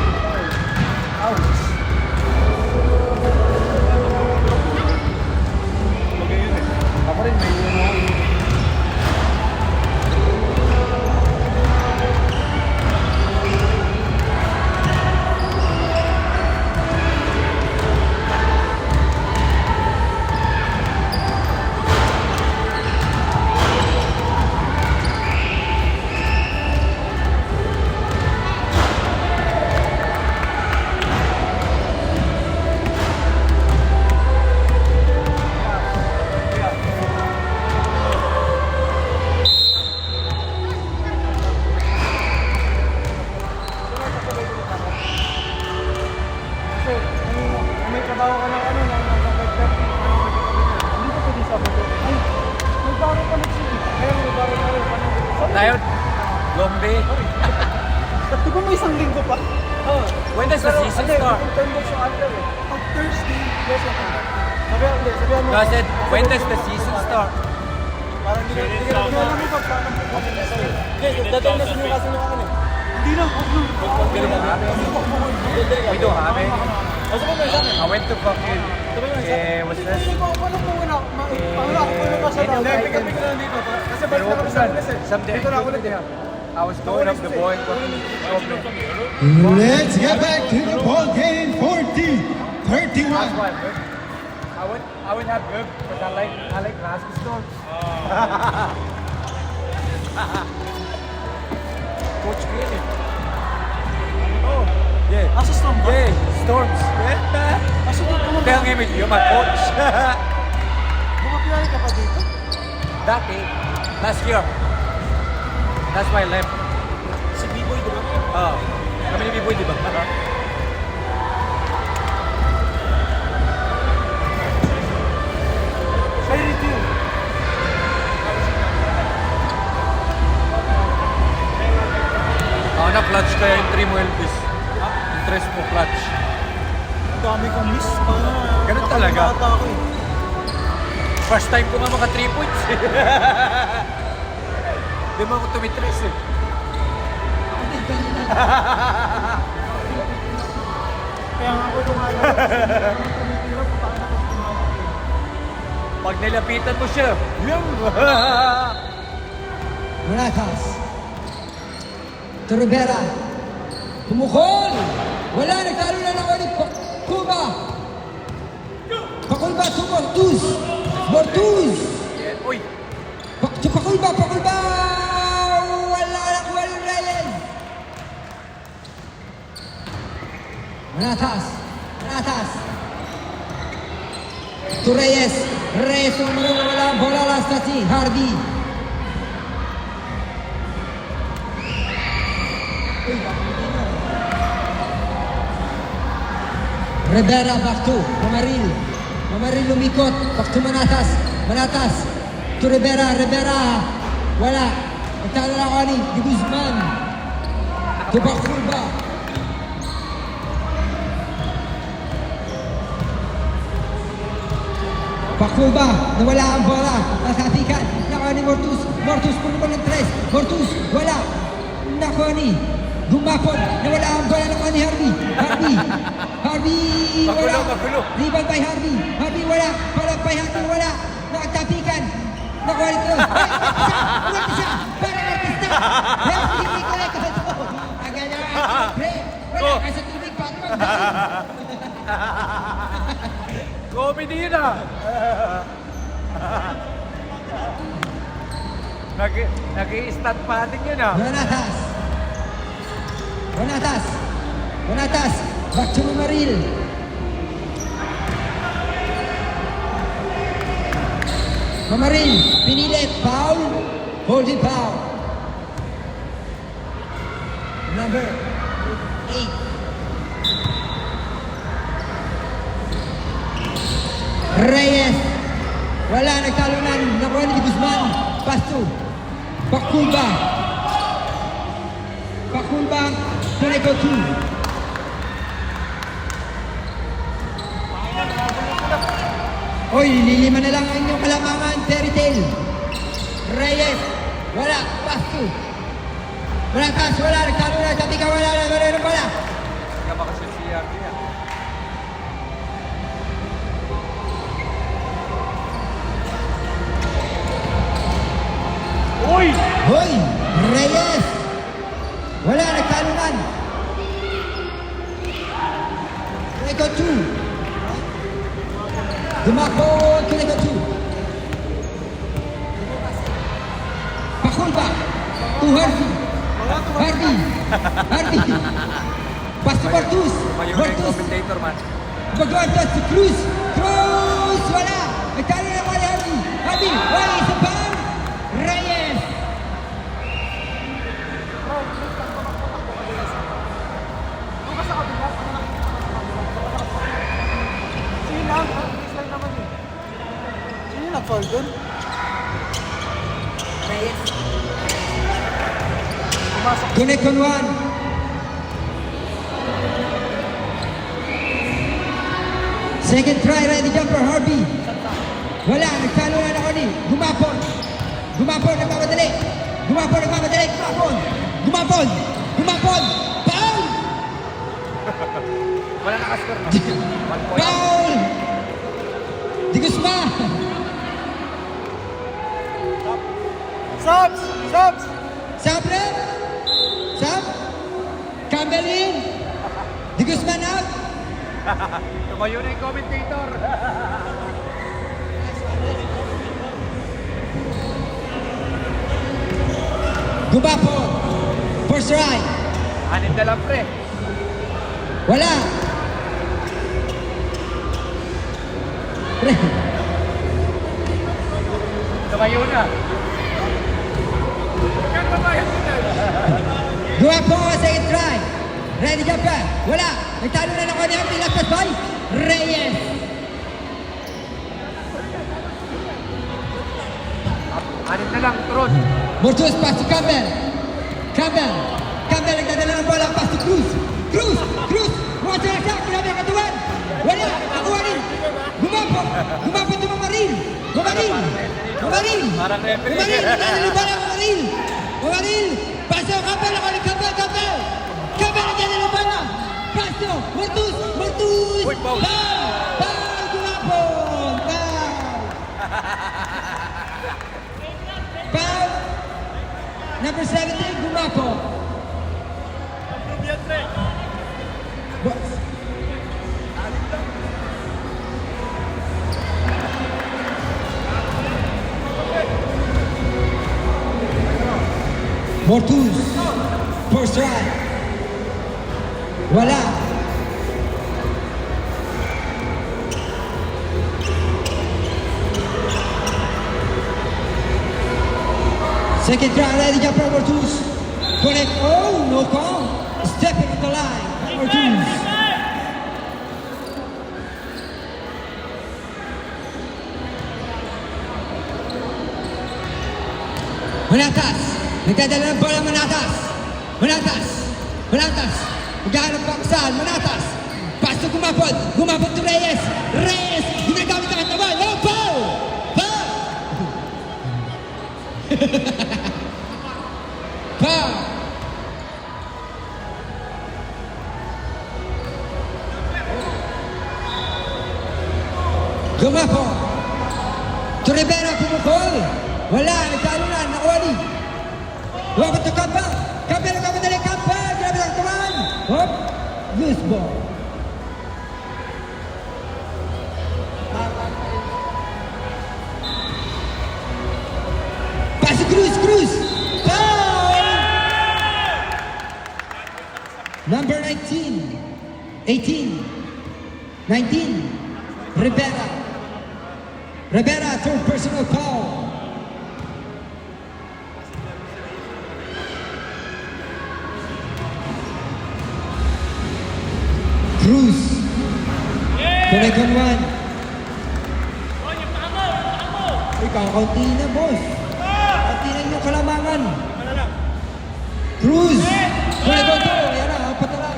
Ako rin, may may trabaho ka ng ano, ng hindi ko pwede sabi ko. Ay, may baro ka nag-sige. Kaya may baro ka rin. Tayo, Gombe. Di ba may isang linggo pa? Oo. When does the season start? Pag Thursday, yes, sabihan mo. No, I said, when does the season start? Parang hindi alam mo pag paano po kami na-start. Dati na sinukasan yung akin eh. Hindi lang, huwag lang. We don't have any. We don't have any. I went to fucking, what's this? Hindi ko, paano po wala? Paano ako na pa sa Hindi, loob? pick up na dito. Kasi Pero balik na kami sa open Angeles eh. someday. Dito na ako ulit eh. I was going up the boy. Let's get back to the ball game. 40-31. That's why I would have good because I like Glasgow Storms. Coach Green. Oh. Yeah. Asa storm ba? Yeah, Storms. Yeah. Asa dito mo? Tell him you're my coach. Bumapiyari ka pa dito? Dati, last year. That's why I left. Si B-Boy, di ba? Kami ni B-Boy, di ba? May review. Na-clutch kaya yung 3 mo Elvis. Yung 3 mo clutch. Ang dami kong miss pa. Ganun talaga. Nakakabata ako eh. First time ko nga maka 3 points. Di mo ako tumitres eh. Kaya nga ako yung ano. Tumitira ko paano ako tumawag. Pag nilapitan mo siya, yum! Monatas. To Rivera. Pumukol. Wala, nagtalo na ng ulit. Cuba. Pakulba to Mortuz. Mortuz. Uy! Pakulba. Wala na Juan Reyes. Monatas. To Reyes. Reyes umano na wala ang bola last na si Harvey. Rivera back to Mamaril. Mamaril lumikot. Back to Manatas. To Rivera. Wala. Nagtalo na ako ni Guzman. To Bakulba. Bakulba. Nawala ang bola. Nasapikan. Nakuha ni Mortuz. Pumukol ng 3. Mortuz. Wala. Nakuha ni Gumapon. Nawala ang bola. Nakuha ni Harvey. Wala. Magulo. Rebound by Harvey. Wala. Palag by Harvey. Wala. Nakatapikan. Nakuha ni Cruz. Ulit isa. Para artista. Hindi ko lang ito. Agad na pre. Wala ka sa tubig. Paano magdaan? Comedy yun ah! Nag-i-stat padding yun ah! Monatas. Back to Mamaril. Mamaril. Pinilit. Foul. Holding foul. Number 8. Reyes. Wala, nagtalunan. Nakuha ni Guzman. Pass to Bakulba. Tureko 2. Oy, lilima na lang ang inyong kalamangan. Fairy Tail. Reyes. Wala. Pass to Manatas, wala. Nagtalo na. Tapikan, wala ng bola. Hindi ka makashoot si Arby yan. Uy! Hoy! Reyes! Wala, nagtalunan. Connector 2. Dumako, Connector 2. Pakulba. To Harvey. Harvey. Pass to Martus. Mayroon yung commentator man. Magawa to si Cruz. Cruz! Wala! Nagtalo na kay Harvey. Harvey! Wala, isa pa! Reyes! Sino yung nag-foul dun? Connect on 1. Second try, ready jumper, Harvey. Wala, nagtalo na ako ni. Gumapon, nagmamadali. Gumapon. Foul! Wala nakascore no? 1 point. Foul! Di Guzma! Subs! Sab na? Sab? Campbell in? Di Guzman out? Tumayo na yung commentator. Gumapon. First try. Anin na lang pre. Wala. Tumayo na. Gumapon, second try. Ready jumper. Wala. Nagtalo na ako ni Harvey. Last pass by Reyes. Anin na lang, Tron. Mortus pass to Campbell. Campbell nagdadala ng bola. Pass to Cruz. Watch the attack. Grabe ang katawan. Wala. Nakuha rin. Gumapon to Mamaril. Parang referee. Nagdadala ng bola. Mamaril. Pass to Campbell. Campbell nagdadala ng bola. Pass to Mortus. Uy, foul. Gumapon. Foul. Number 17, Gumapo. Mortus. First try. Wala. Second try, ready jumper, Mortus. Connect, no call. Stepping on the line, Mortus. Manatas. Nagdadala ng bola, Manatas. Naghahanap pa saan, Manatas. Pass to Gumapon to Reyes. Ginagamit ang katawan. Oh, foul! Foul! Gumapon. To Rivera, pumukol. Wala, nagtalo na, nakuwali. Wapit to Campbell. Nagkamadali, Campbell. Grabe ang katawan. Hop. Loose ball. Pass to Cruz. Foul! Number 19. 18. 19. Rivera, third personal foul. Cruz. Connect on 1. Uy, kakaunti na, boss. Kaunti na yung kalamangan. Cruz. Connect on 2. Yan na, apat na lang.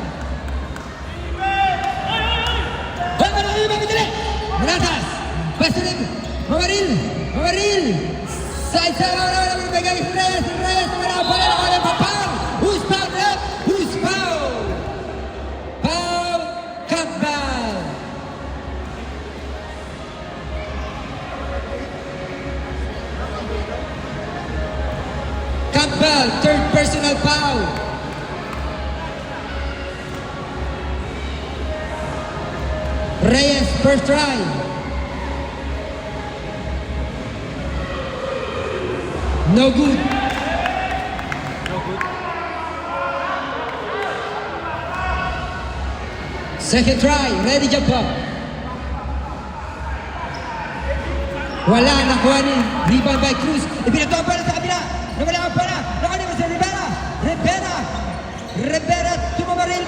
Manatas. Basulin. Mamaril. Side. Reyes. Wala. Pala na kaya papal. Campbell, third personal foul. Reyes, first try. No good. Second try, ready jump up. Wala, nakuha ni rebound by Cruz. Ipinatuwa pa sa kabila. Nawala ang pala. Nakuha si Rivera. Rivera, tumamaril.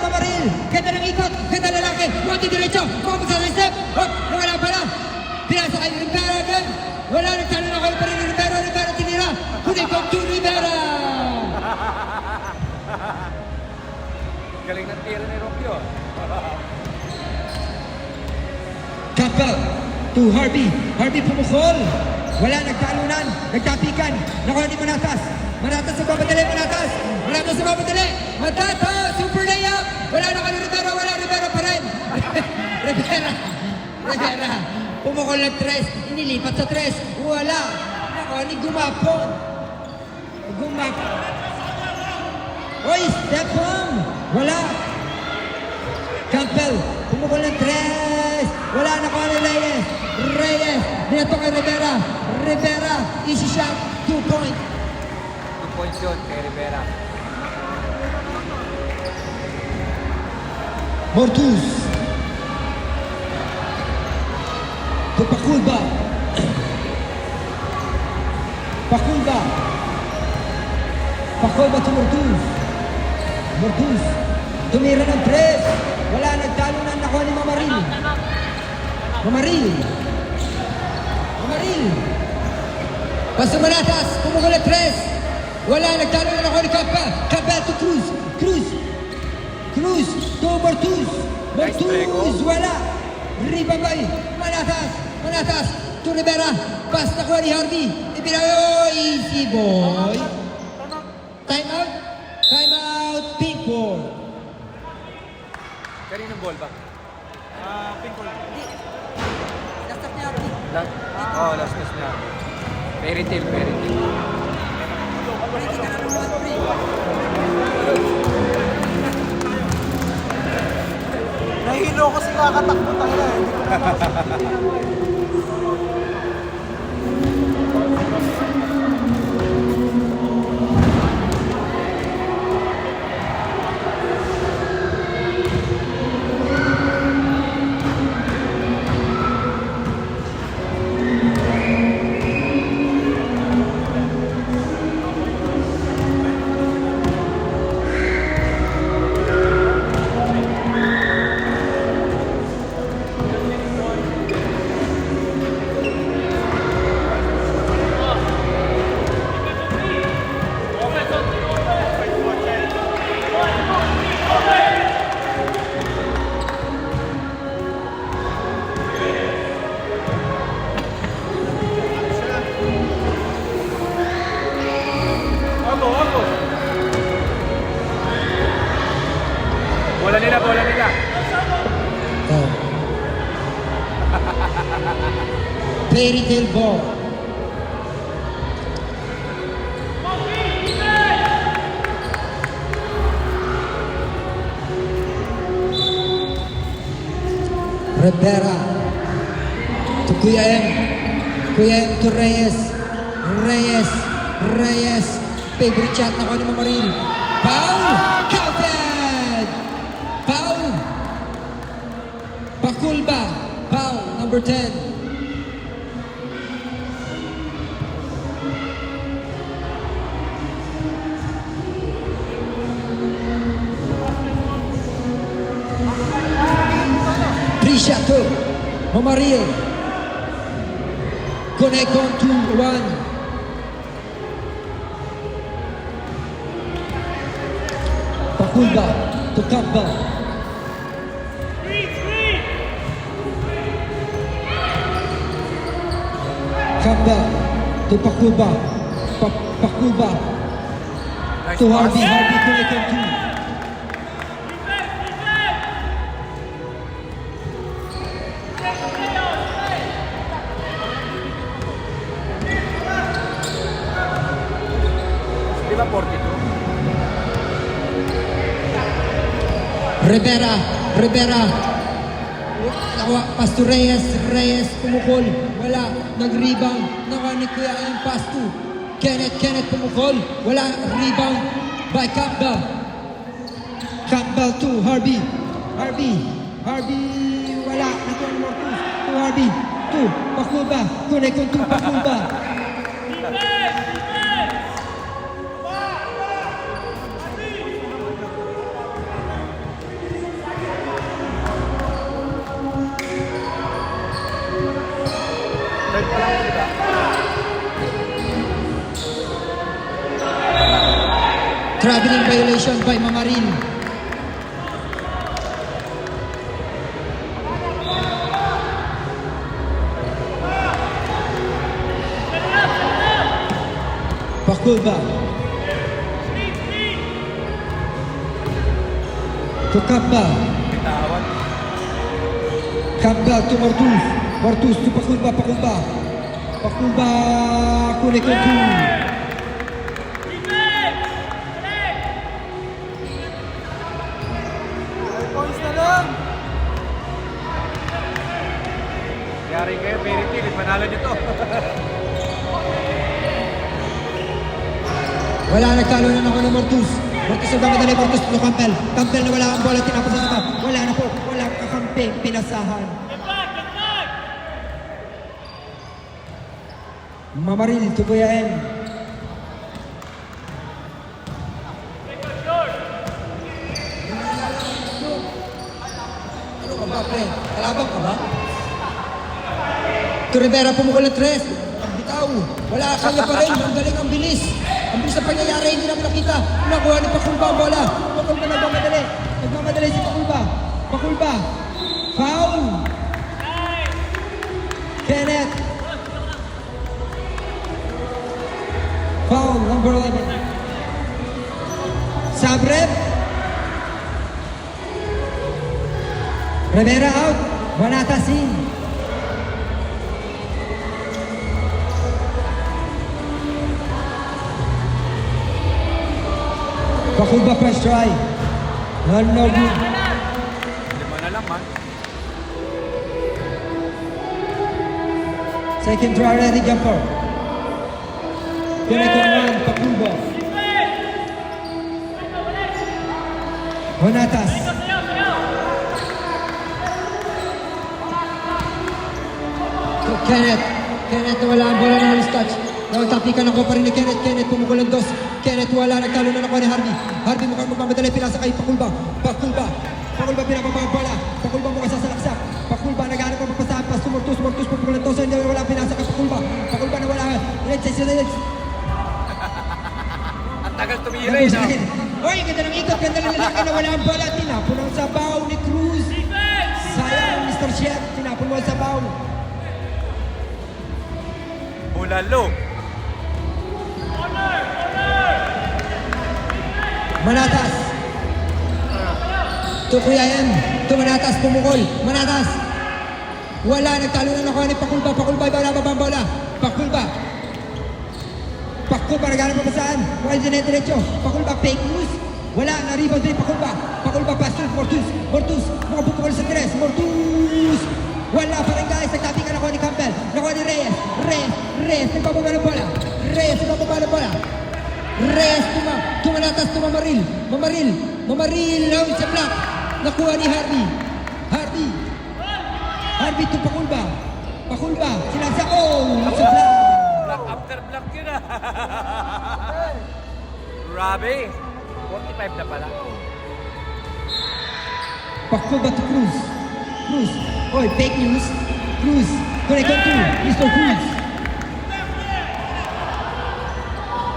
Ganda ng ikot, ganda lalaki. Konti diretso, kumag sa step. Nawala ang pala. Pinasa kay Rivera again. Wala, nagtalo na kayo pa rin ni Rivera. Rivera tinira. Kunin ko to Rivera. Galing ng tira ni Rompio. Campbell to Harvey. Harvey pumukol. Wala, nagtalunan. Nagtapikan. Nakuha ni Manatas. Manatas sa babatali. Manatas, super layup. Wala na kay Rivera. Wala, Rivera pa rin. Rivera. Pumukol ng tres. Inilipat sa tres. Wala. Nakuha ni Gumapon. Oy, step on. Wala. Campbell, pumukol ng tres. Wala na ko ni Reyes. Dito kay Rivera. Easy shot. 2 point. 2 points yun kay Rivera. Mortus. To Pakulba. Pakulba to Mortus. Tumira ng tres. Wala, nagtalo na nakuha ni Mamaril. Basta Manatas, pumukul ng tres. Wala, nagtalo na nakuha ni Campbell. Campbell to Cruz to Mortus. Wala. Rebound by Manatas to Rivera. Pass nakuha ni Harvey. Easy boy. Time out, pink ball. Kaninong ball ba? Pink ball. Last pass niya. Fairy tale. Nahilo kasi kakatakbo tayo. Bola nila. Oh. Fairy tale ball. Rivera to Kuya M to Reyes. Favorite shot na ko ni Mamaril. Foul! Counted! Foul! Pakulba. Foul, number 10. Trisha to Mamaril. Connect on 2-1. Pakulba to Campbell. Campbell to Pakulba. Pakulba Nice to pass. Harvey connect on 2. pala 42. Rivera. Nakuha, pass to Reyes. Reyes pumukol. Wala. Nag-rebound. Nakanikaya yung pass to Kenneth pumukol. Wala. Rebound by Campbell. Campbell to Harvey. Wala. Nakuha ni Marcus. To Harvey. To Pakulba. Connect on to Pakulba. Third pa lang, di ba? Traveling violation by Mamarin. Pakulba. To Campbell. Bitawan. Campbell to Martus. Martus to Pakulba. Pakulba. Connect on to Points na lang. Yari kayo, very team. Panalo nyo to. wala, nagtalo na ako ng Martus. Martus nagmamadali, Martus to Campbell. Campbell na wala ang bola, tinapos na naman. Wala na po, wala kakampi, pinasahan. Mamaril to Kuya M. Ano ka ba, pre? Kalabang ka ba? To Rivera pumukul ng 3. Ang bitaw. Wala, kanya pa rin. Ang galing, ang bilis. Ang bilis na pangyayari, hindi namin nakita. Nakuha ni Pakulba ang bola. Pakulba nagmamadali. Nagmamadali si Pakulba. Pakulba. Foul. Kenneth. Foul, number 11. Sabrep. Rivera out. Wanatas in. Pakulba first try. No good. 5 na lang, man. Second try ready jumper. Connect on one, Pakulba. Wanatas. To Kenneth. Kenneth wala ang bola na halos touch. Nagtapikan ako pa rin ni Kenneth. Kenneth pumukul ng 2. Kenneth wala, nagtalo na nakuha ni Harvey. Harvey mukhang magmamadali, pinasa kay Pakulba. Pakulba pinababa ang bola. Pakulba mukhang sasalaksak. Pakulba naghanap ang papasahan. Pas Martus pumukul ng 2. Hindi wala pinasa kay Pakulba. Pakulba na wala. Reds. Ang tagal tumira eh, no? Oy, ganda ng ikot, ganda ng lalaki na wala ang bola. Tinapon ang sabaw ni Cruz. Sayang, Mr. Chef. Tinapon mo ang sabaw. Bulalo. Manatas. To Kuya M. To Manatas, pumukol. Manatas. Wala, nagtalo na nakuha ni Pakulba. Pakulba, wala ba ang bola? Pakulba, naghanap pa saan? Wala dyan diretso. Pakulba, fake news. Wala, na-rebound din Pakulba. Pakulba, pass to Martus. Mga pupukol sa 3. Martus. Wala pa rin guys. Nagtabi ka nakuha ni Campbell. Nakuha ni Reyes. Nagbababa ng bola. Reyes, tumanatas to Mamaril. Now it's a block. Nakuha ni Harvey. Harvey to Pakulba. Sinasa. Oh, it's a block. Block after block yun ah. Grabe. 45 na pala. Pakulba to Cruz. Oy, fake news. Cruz. Connect on to Mr. Cruz.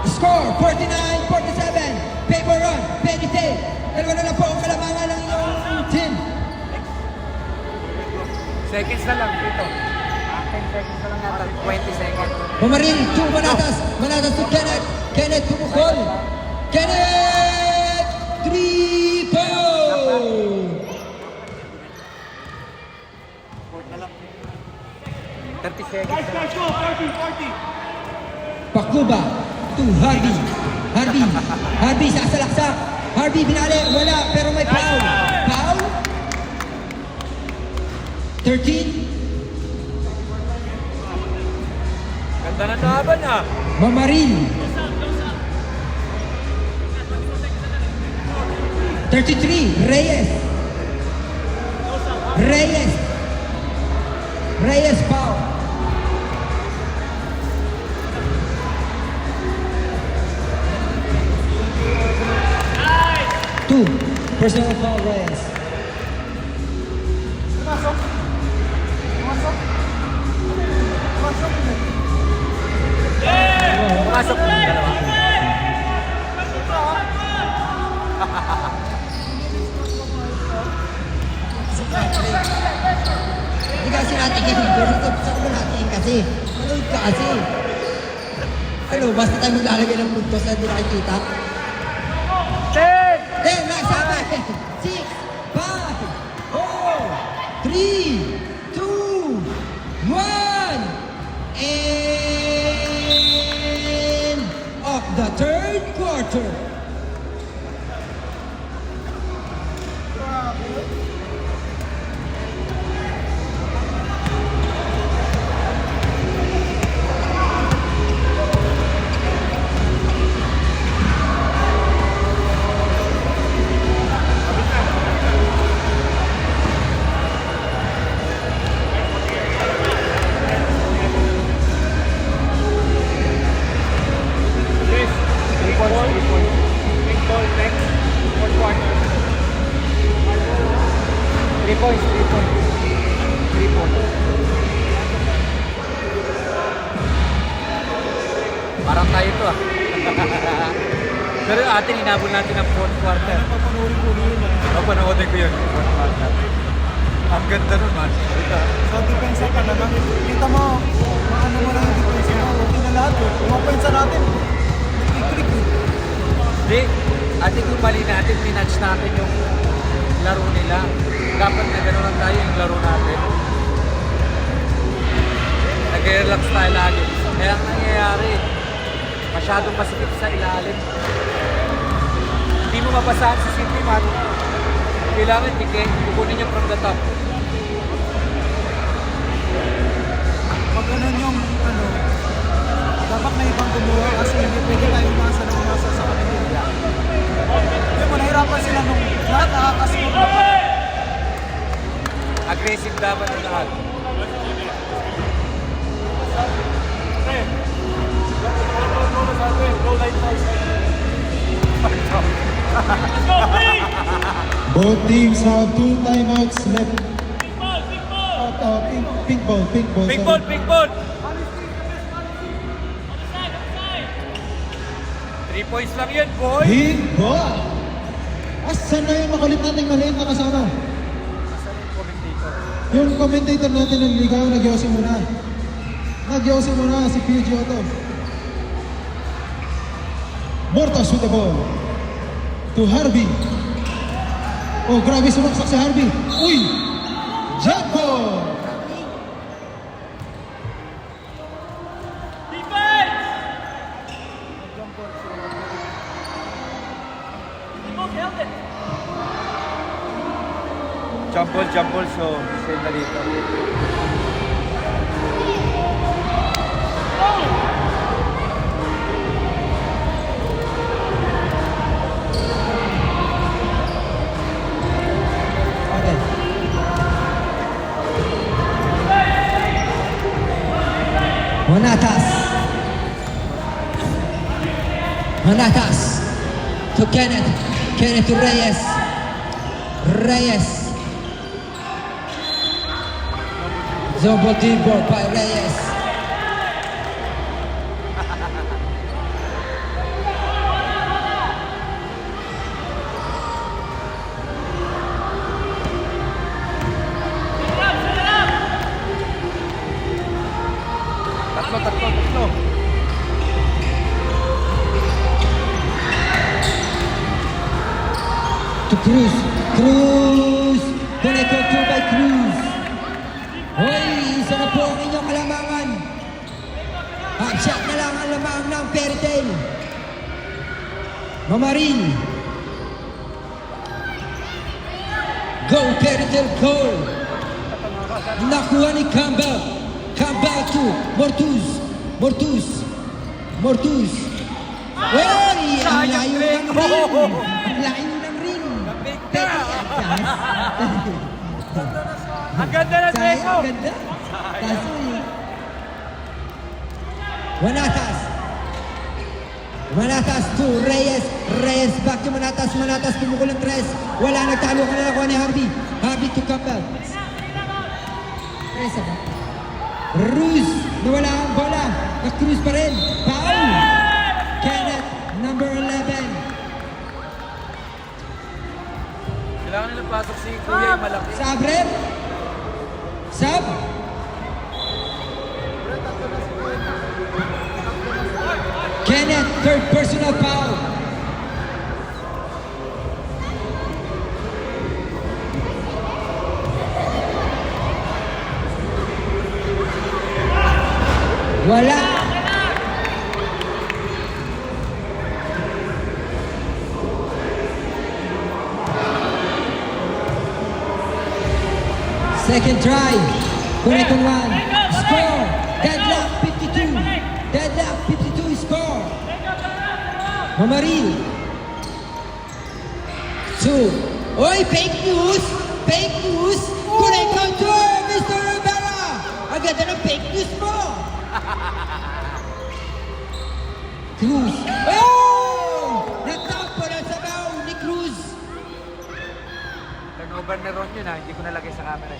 Score, 49-47. Paper run, penny tail. Dalawa na lang po ang kalamangan ng inyong team. Seconds na lang dito. 10 seconds na lang ata. 20 seconds. Mamaril to Manatas to Kenneth pumukol. Kenneth! 3-point! 30 seconds na lang. Pakuba to Harvey. Harvey. Harvey sasalaksak. Harvey binali. Wala. Pero may foul. Foul? 13. Ganda ng laban ah. Mamaril. 33. Reyes. Reyes. Reyes foul. Two. Personal foul, Reyes. Pumasok. Pumasok. Pumasok. Pumasok yung dalawa. Hindi kasi natin sa ko natin kasi. Manood ka kasi. Ano, basta tayo maglalagay ng puntos na hindi nakikita. 10! Then, next time, 6, 5, 4, 3, 2, 1, and of the third quarter. Parang tayo to ah. Pero atin, inabol natin ang fourth quarter. Papanoorin ko yun. Papanoodin ko yun, fourth quarter. Ang ganda nun man. Sa depensa ka naman. Kita mo, maano mo lang yung depensa mo. Okay na lahat eh. Pumapensa natin. Nag-click eh. Hindi, atin kung mali natin, minatch natin yung laro nila. Dapat na gano'n lang tayo yung laro natin. Nag-relax tayo lagi. Kaya ang nangyayari, masyadong masikip sa ilalim. Hindi mo mabasahan si City man. Kailangan kukunin niya from the top. Pag ganun yung ano, dapat may ibang gumawa kasi hindi pwede tayo umasa na umasa sa kanila. Yung manahirapan sila nung lahat nakakasipot na pa. Aggressive dapat ang lahat. Both teams have 2 timeouts left. Pink ball. Big ball, big ball! 3 points lang yun, boy! Pink ball. Asan na yung makulit nating maliit na kasama? Yung commentator natin ng ligaw, nagyosi muna. Nagyosi muna si Pio Giotto. Mortas with the ball. To Harvey. Oh, grabe sumaksak si Harvey. Uy! Jump ball! Jump ball, so save na dito. Okay. Manatas to Kenneth. Kenneth to Reyes. Reyes. Double dribble by Reyes. Tatlo. To Cruz. Cruz. Connected to by Cruz. Hoy, isa na po ang inyong kalamangan. Half shot na lang ang lamang ng Fairy Tail. Mamaril. Go, Peritel, go. Nakuha ni Campbell. Campbell to Mortuz. Mortuz. Mortuz. Uy! Ang layo ng ring! Ang layo ng ring! Pero Ang ganda ng Sayang, Trejo! ang ganda. Kaso Manatas. Manatas to Reyes. Reyes back to Manatas. Manatas pumukul ng tres. Wala, nagtalo ka na nakuha ni Harvey. Harvey to Campbell. Reyes ba? Ruz. Nawala ang bola. Na-cruise pa rin. Foul. Kenneth, number 11. Kailangan nila pasok si Kuya yung malaki. Sabret. Sab. Kenneth, third personal foul. Wala. Second try. Connect on one. Score. Deadlock 52. Deadlock 52 score. Mamaril. Two. Oy, fake news. Fake news. Connect on two. Mr. Rivera. Ang ganda ng fake news mo. Cruz. Oh! Natapo na sa baw ni Cruz. Turnover na Ron yun ha, hindi ko nalagay sa camera.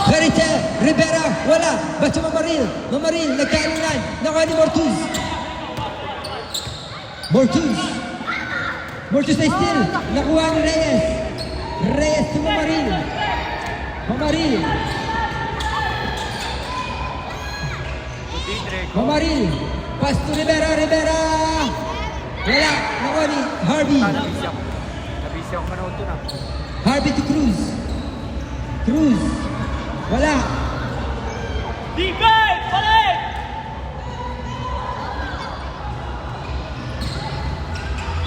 Perite, Rivera, wala. Bato Mamaril. Mamaril, nagkainan. Nakuha ni Mortuz. Mortuz. Mortuz na still. Nakuha ni Reyes. Reyes to Mamaril. Mamaril. Hindi, Trejo. Mamaril. Pass to Rivera. Rivera. Wala. Nakuha ni Harvey. Nabisi ako. Nabisi ako manood to na. Harvey to Cruz. Cruz. Wala. Defense! Balik!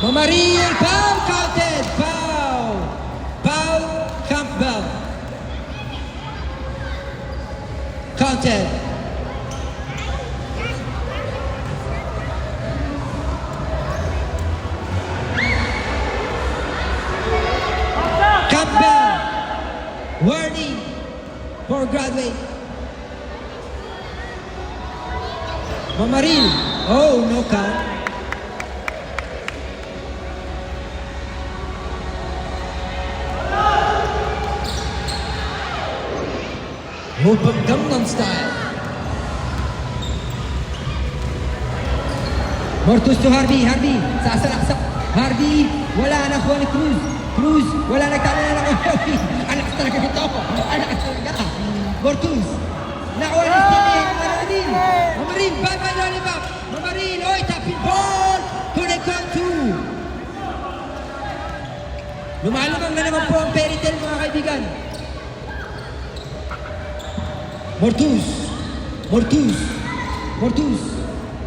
Mamaril. Foul counted. Foul. Foul Campbell. Counted. Campbell. Warning for graduate. Mamaril. Oh, no count. Opang Gangnam Style. Mortus to Harvey. Harvey. Sasalaksak. Harvey. Wala na kuha ni Cruz. Cruz. Wala nagtalo na ng Harvey. Anak talaga ito. Anak talaga. Mortus. Nakuha ni Steve. Mamaril. Mamaril. Bye-bye lollipop. Mamaril. Oy, tapping ball. Connect on two. Lumalabang na naman po ang fairy tale mga kaibigan. Mortuz. Mortuz. Mortuz.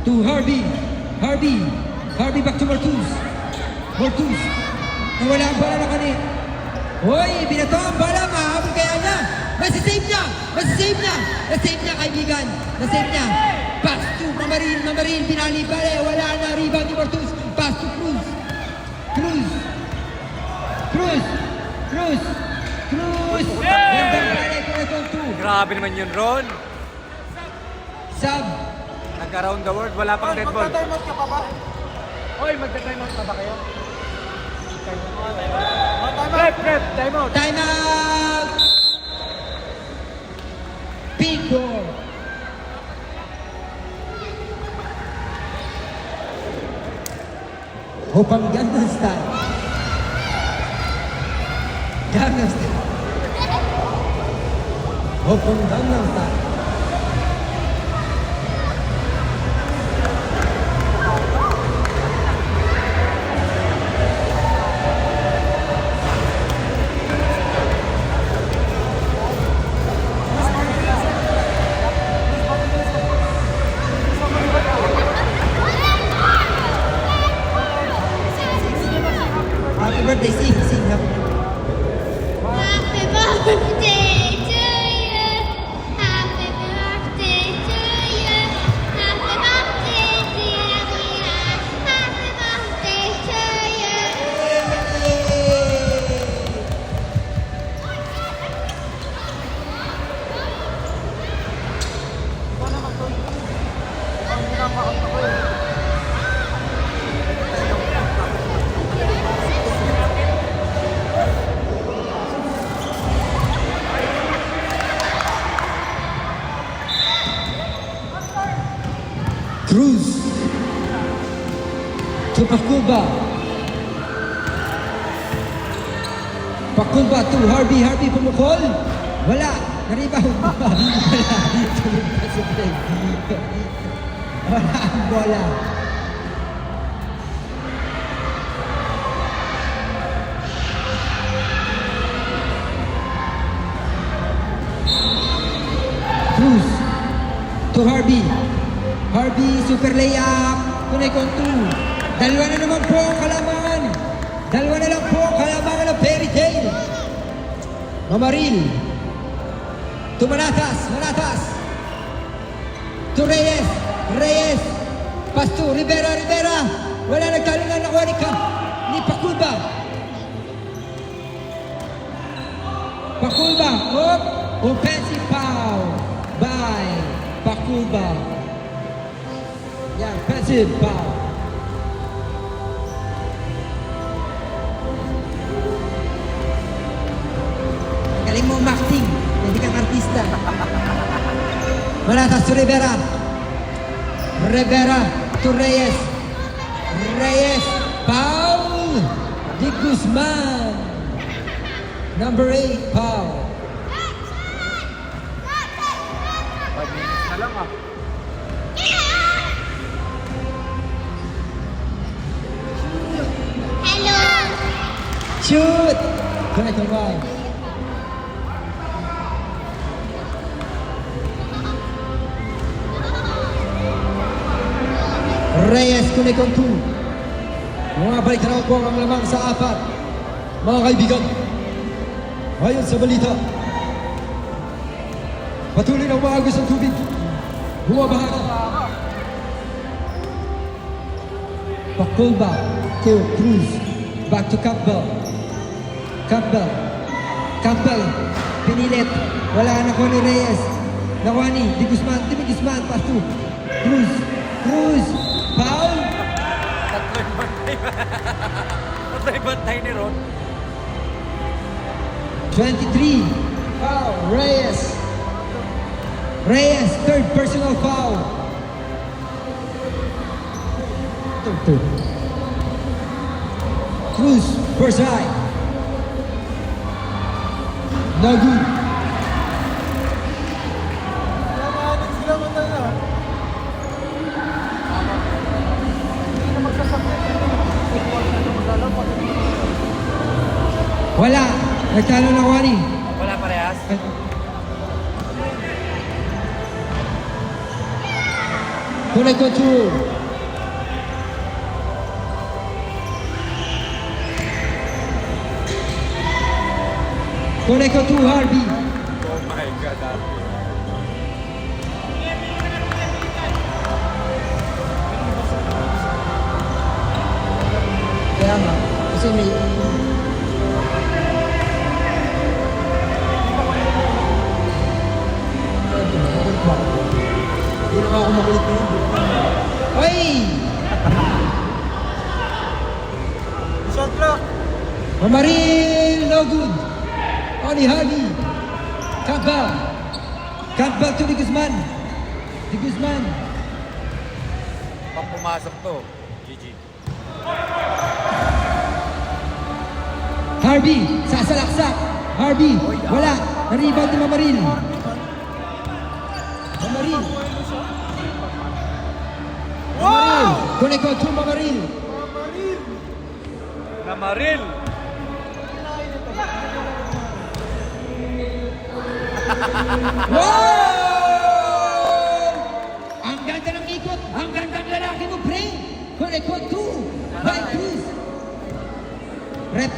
To Harvey. Harvey. Harvey back to Mortuz. Mortuz. Nawala ang bola na kanina. Hoy, binato ang bola. Mahabol kaya niya. Masisave niya. Masisave niya. Nasave niya kaibigan. Nasave niya. Pass to Mamaril. Mamaril. Binali pala. Wala na. Rebound ni Mortuz. Pass to Cruz. Cruz. Cruz. Cruz. Cruz. Gandang pala. Connect on two. Grabe naman yun, Ron. Sub. Nagka-round the world, wala pang dead ball. Magta-time out ka pa ba? Oy, magta-time out na ba kayo? Magta-time out. Rep, time out. Time out. Pico. Opang Gangnam Style. Gangnam Style. Opang Gangnam Style. birthday, sing, sing. Happy Happy birthday to you. Happy birthday to you. Happy birthday, dear Rian. Happy birthday to you. Ikaw naman, Tol. Ang pinapakanta ko eh. Cruz to Pakulba. Pakulba to Harvey. Harvey pumukol. Wala. Naribaw. Wala. Tulog na si Greg. Wala ang bola. Cruz to Harvey. Harvey, super layup. Tunay kong 2. Dalawa na naman po ang kalamangan. Dalawa na lang po ang kalamangan ng fairy tale. Mamaril. To Manatas. Manatas. To Reyes. Reyes. Pass to Rivera. Rivera. Wala nagtalo na nakuha ni Pakulba. Pakulba. Up. Offensive foul by Pakulba. Yeah, offensive foul. Galing mo acting, hindi kang artista. Manatas to Rivera. Rivera to Reyes. Reyes, foul. Di Guzman. Number 8, foul. 5 minutes na lang ah. Hello. Shoot! Connect on one. Reyes, connect on 2. Mga balik na po ang lamang sa 4. Mga kaibigan, ayon sa balita, patuloy na umaagos ang tubig. Bumabaha na. Pakulba to Cruz. Back to Campbell. Campbell. Campbell. Pinilit. Wala na ko ni Reyes. Nakuha ni Di Guzman. Di Guzman. Pass to Cruz. Cruz. Foul. Tatlo yung bantay. Tatlo yung bantay ni Ron. 23. Foul. Reyes. Reyes. Third personal foul. Third. Cruz. First high. No good. Kailangan sila matala. Hindi na magsasakit. Football na maglalapag. Wala. Nagtalo na Wani. Wala parehas. Tunay control. Tunay control, Harvey. Oh my God, Harvey. Kaya nga, kasi may... Hindi na ako makulit na yun. Oy! Shot clock. Mamaril, no good. Oni Harvey. Campbell. Campbell to Di Guzman. Di Guzman. Pag pumasok to, GG. Harvey, sasalaksak. Harvey, wala. Na-rebound ni Mamaril. Mamaril. Mamaril. Tunay ko to Mamaril. Namaril! Wow! Ang ganda ng ikot. Ang ganda ng lalaki mo, pre. Tunay ko to. By Cruz. Rep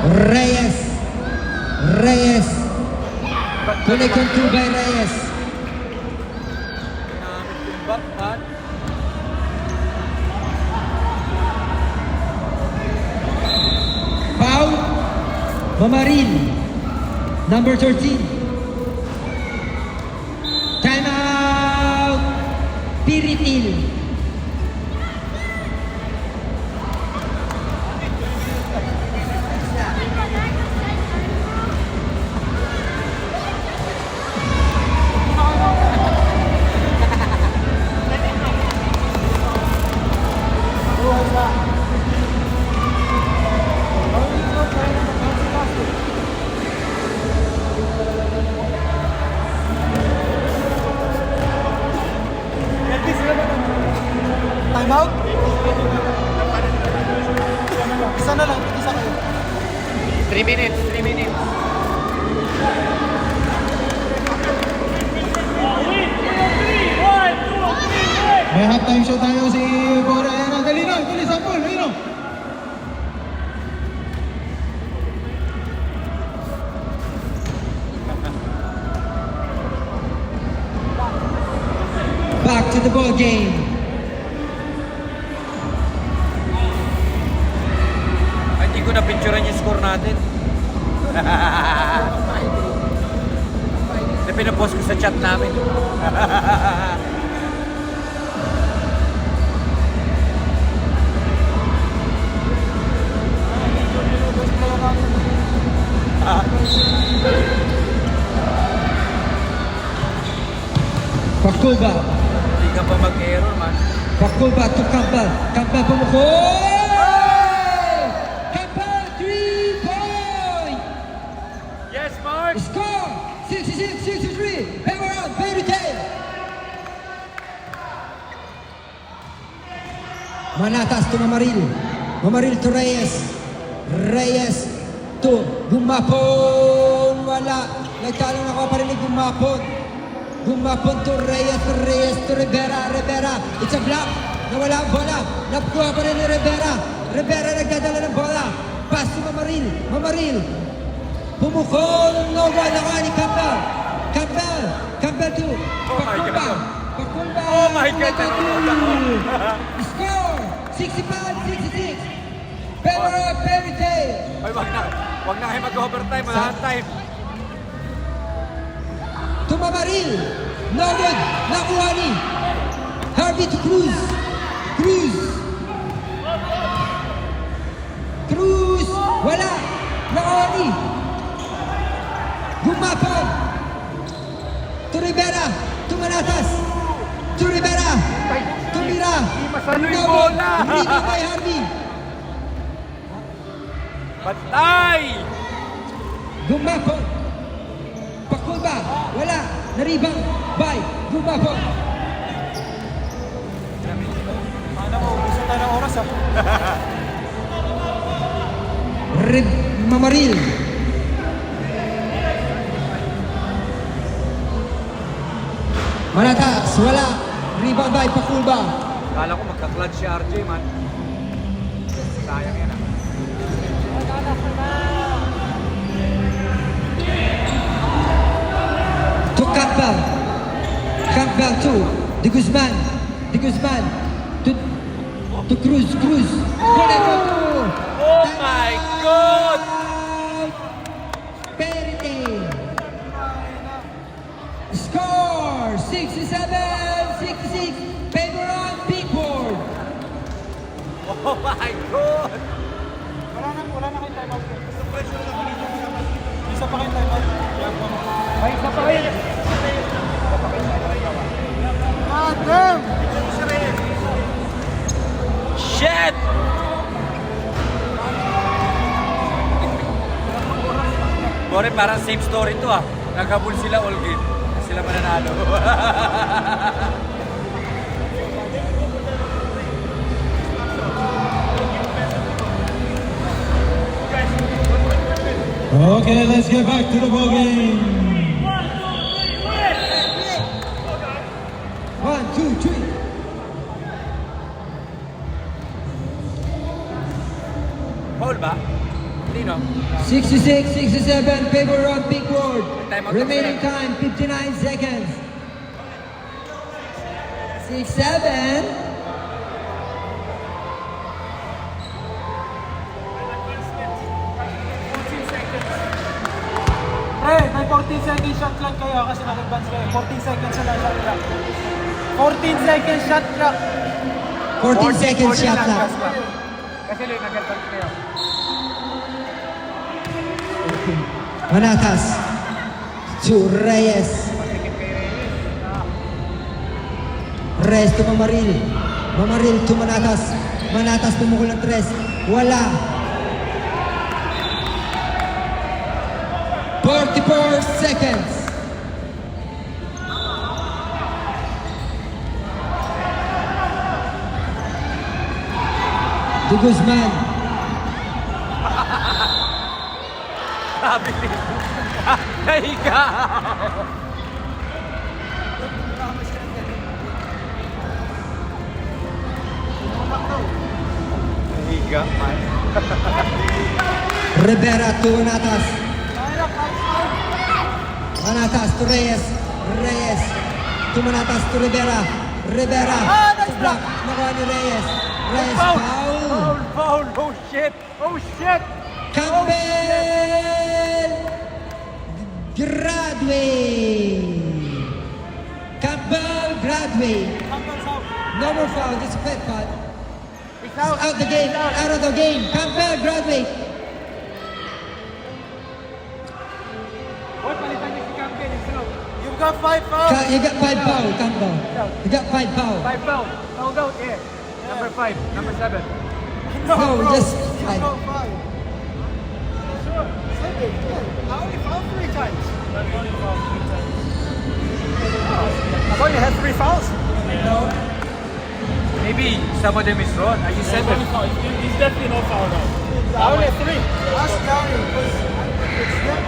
Reyes. Reyes. Tuloy control by Reyes. Ginamit yung backhand. Foul. Mamaril. Number 13. Time out. Piritil. Time out? Isa na lang, isa kayo. 3 minutes, 3 minutes. May halftime show tayo si Bora. Ayan na, dali na, dali, sample, ayun o. Back to the ball game. Ay, hindi ko na-picturean yung score natin. Na pinapost ko sa chat namin. Pakulba. Hindi ka pa mag-error, man. Pakulba to Campbell. Campbell pumukoy! Campbell 3-point! Yes, Mark! Score! 66-63. Power out. Fairy tale. Manatas to Mamaril. Mamaril to Reyes. Reyes to Gumapon. Wala. Nagtalong ako pa rin ni Gumapon. Gumapon to Reyes. Reyes to Rivera. Rivera. It's a block. Nawala ang bola. Nakuha pa rin ni Rivera. Rivera nagdadala ng bola. Pass to Mamaril. Mamaril. Pumukol. No one. Nakuha ni Campbell. Campbell. Campbell to Pakulba. God. Pakulba. Oh my God. Score. 65-66. Pembroke Fairy Tale. Ay, wag na kayo mag-overtime, halftime. Tumamaril. No good. Nakuha ni Harvey to Cruz. Cruz. Cruz. Wala. Nakuha ni Gumapon. To Rivera. To Manatas. To Rivera. Tumira. masano yung No good. bola. Rebound by Harvey. Patay! Gumapon. Pakulba. Wala. Naribang by Gumapon. Ano mo, gusto tayo ng oras Mamaril. Manatas. Wala. Rebound by Pakulba. Kala ko magka-clutch si RJ, man. Sayang yan, ah. To Campbell. Campbell to De Guzman. De Guzman to Cruz. Cruz. Boleto to. Oh my God! Perite. Score 67-66. Favor on big board. Oh my God! Wala na kayong time out. Isa pa kayong time out. Ay, isa pa rin. God damn! Shit! Bore, parang same story to, ah. Naghabol sila all game. Sila mananalo. Okay, let's get back to the ball game. 1, 2, 3. Foul ba? Hindi, no? 66, 67, favor of Big Ward. Time out. Remaining time, 59 seconds. 6-7. Pre, may 14 seconds shot clock kayo kasi nag-advance kayo. 14 seconds na lang shot clock. 14 seconds shot clock. 14 seconds shot clock. Kasi nag-advance kayo. Manatas to Reyes. Reyes to Mamaril. Mamaril to Manatas. Manatas pumukul ng 3. Wala. 44 seconds. De Guzman. Sabi din. Nahiga. Nahiga, man. Rivera to Manatas. Manatas to Reyes. Reyes to Manatas to Rivera. Rivera. To block. Nakuha ni Reyes. Reyes foul. Foul. Oh, shit. Oh, shit. Campbell Gradway. Campbell Gradway. No more foul. This is a fifth foul. It's Out the game. Out of the game. Campbell Gradway. What, palitan niyo si Campbell. It's out. You've got 5 fouls. You got 5 foul, Campbell. You got 5 foul. 5 foul. Fouled out, yeah. Number 5. Number 7. No, bro. just You 5. got 5. Sure. 7. Yeah. I only fouled 3 times. I've only had 3 fouls. No. Maybe some of them is wrong. Are you 7? He's definitely not fouled out. I only had 3. Ask Gary, because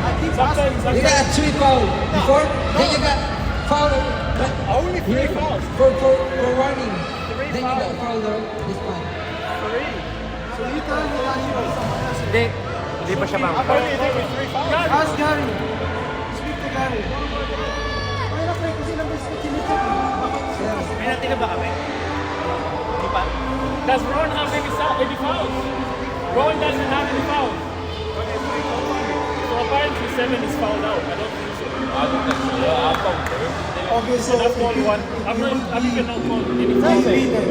I keep asking. You got 3 foul before, then you got foul. Only 3 fouls. For warning. Then you got foul this time. So you tell me that you or someone else. Hindi. Hindi pa siya ma'am. Ask Gary. Speak to Gary. Ay, na pre, kasi number 6 tinitik. May natin ba kami? Di ba? Does Ron have any fouls? Ron doesn't have any fouls. So apparently 7 is fouled out. I don't think so. Okay, so That's the only one. I'm even not called any Let's fouls. be there.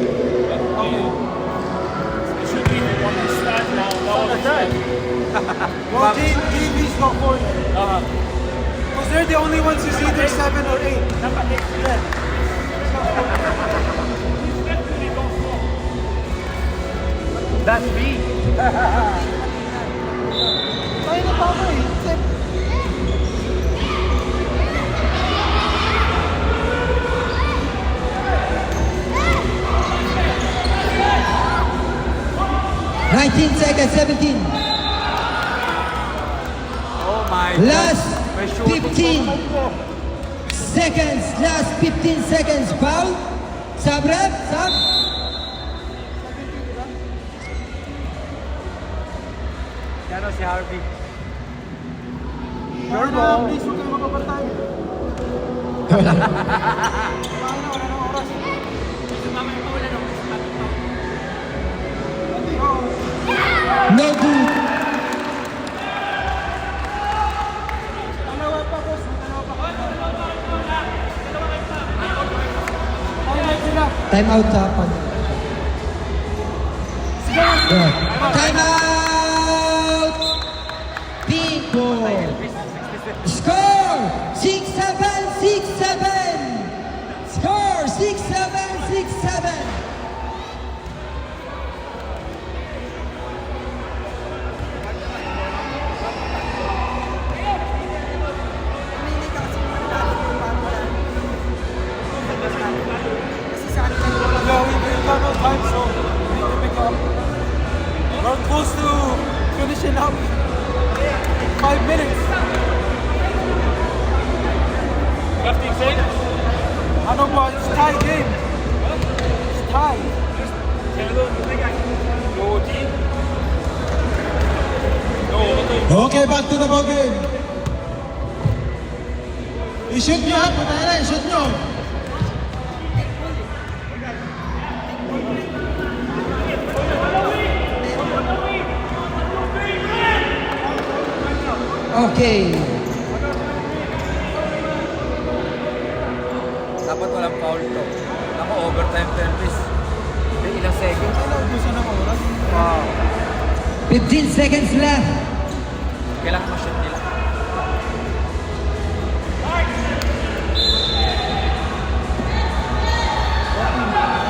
It should be the one that stand now. That was the Well, JV's got 4 there. Because they're the only ones who's either 7 or 8. number 8. Yeah. That's me. Tayo na pa ako eh. Nineteen seconds, 17. Oh my Last God. May shooting 15 pa. seconds. Last 15 seconds. Foul. Sub rep. Sub. Yan o si Harvey. Wala na, please, huwag kayo mapapatay. Wala na oras. No good. Dalawa pa, boss. Dalawa pa. Timeout sila. Time out pag. Yeah. Time out. People. Score 6-7, 6-7. Score 6-7, 6-7. Yeah, we've got no time, so we need to pick up. We're close to finishing up. 5 minutes. 15 seconds. I know, but it's tie game. It's tie. No OT. No Okay, back to the ball game. I-shoot nyo ha, punta na, i-shoot nyo. Okay. Dapat walang foul to. Ako, overtime pelvis. Hindi, ilang seconds. Naubusan ng oras. Wow. 15 seconds left. Kailangan ma-shoot nila.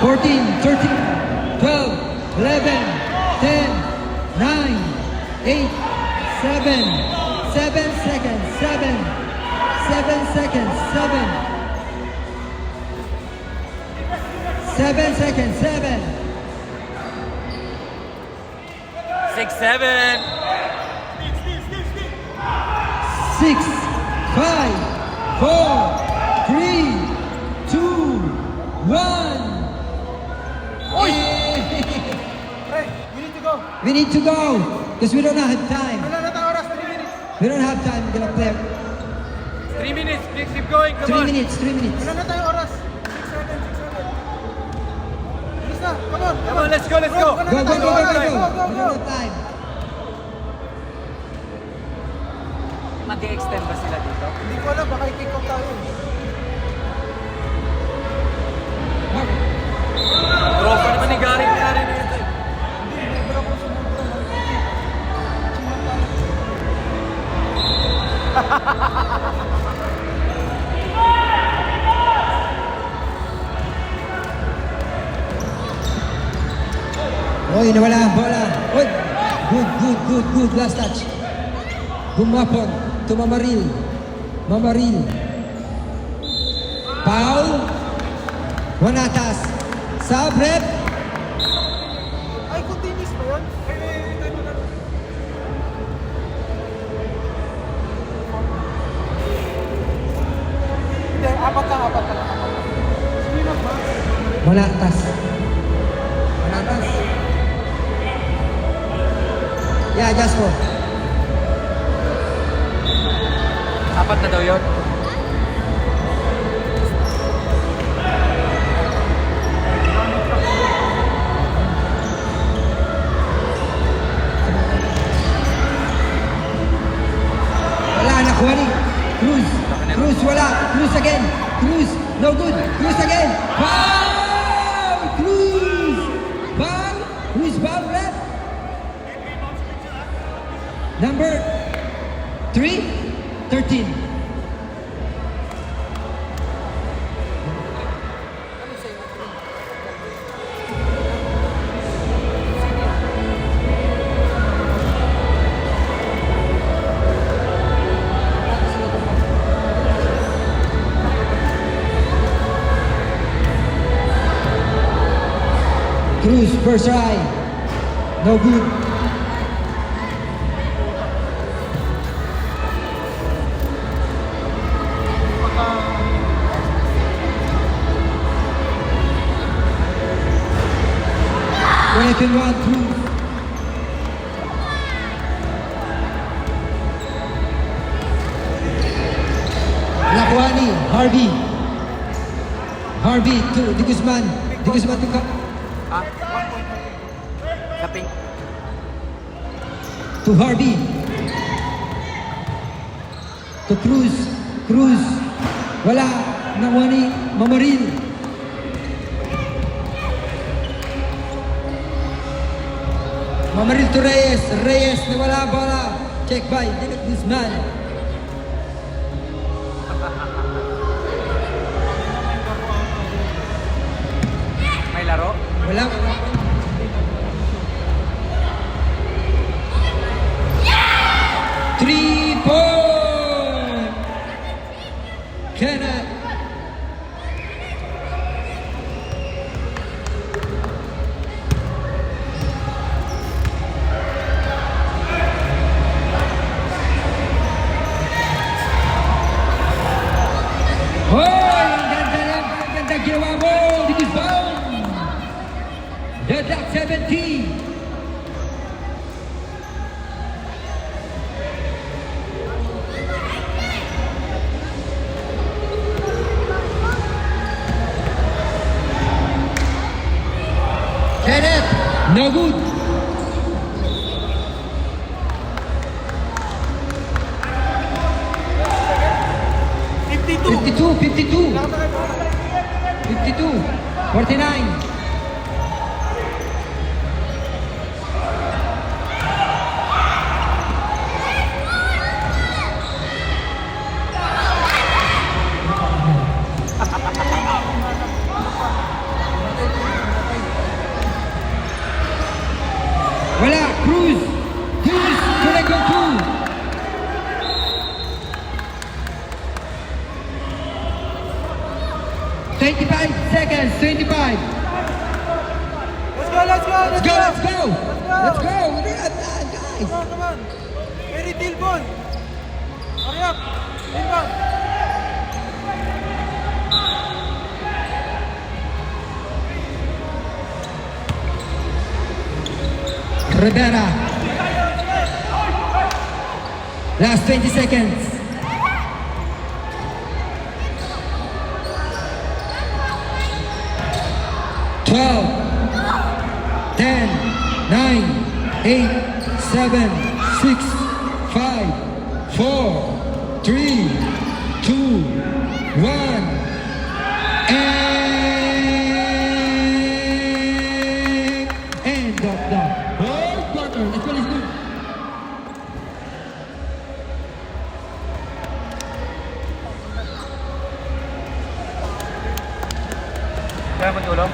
Fourteen, 13, 12, 11, 10, 9, 8, 7, 7 seconds, 7 seconds, 7 seconds, 7. 6-7. 6, 5, 4, 3, 2, 1. Pre, we need to go. We need to go because we don't have time. Wala na tayong oras, 3 minutes. We don't have time. We're gonna play 3 minutes. Keep going. Come 3 on. minutes. 3 minutes. Wala na tayong oras. 6-7. Bilis na, come on. Come on, let's go, let's go. Wala Go, na go, go, tayong go, oras. go, go. Go, We go, don't go. have time. Mag-extend ba sila dito? Hindi ko alam, baka i-kick off tayo. Tropa naman ni Gary na rin ito eh. Oy, nawala ang bola. Oy, good. Last touch. Bumapon to Mamaril. Foul. Wanatas. Sub rep. Ay, continuous ba yun? Hindi, apat lang. Sino ba? Wanatas. Yeah, just for. Apat na daw yun. Wala, nakuha ni Cruz. Cruz, wala. Cruz again. Cruz, no good. Cruz again. Foul! Cruz! Foul! Cruz, foul left. Number 3, 13. Cruz, first try. No good. Weapon 1, Cruz. Nakuha ni Harvey to Di Guzman to Ah? Kaping. to Harvey. To Cruz. Wala. Nakuha ni Mamaril. Mamaril to Reyes na wala bola. Check by David Guzman. May laro? Wala. Three-point! Cannot. Hoy! Ang ganda ginawa mo! Di Guzman! No good. 52, 52. 52, 49. Wala, Cruz. Cruz, connect on two. Twenty-five seconds, 25. Let's go, let's go, Let's go, let's go. Let's go. We're not done, guys. Come on. Very Tilbon. Hurry up. Tilbon. Rivera. Last 20 seconds. Twelve, 10, 9, 8, 7, 6, 5, 4, 3, 2, 1. And end of the whole quarter. Let's go, let's go. Kaya matulong?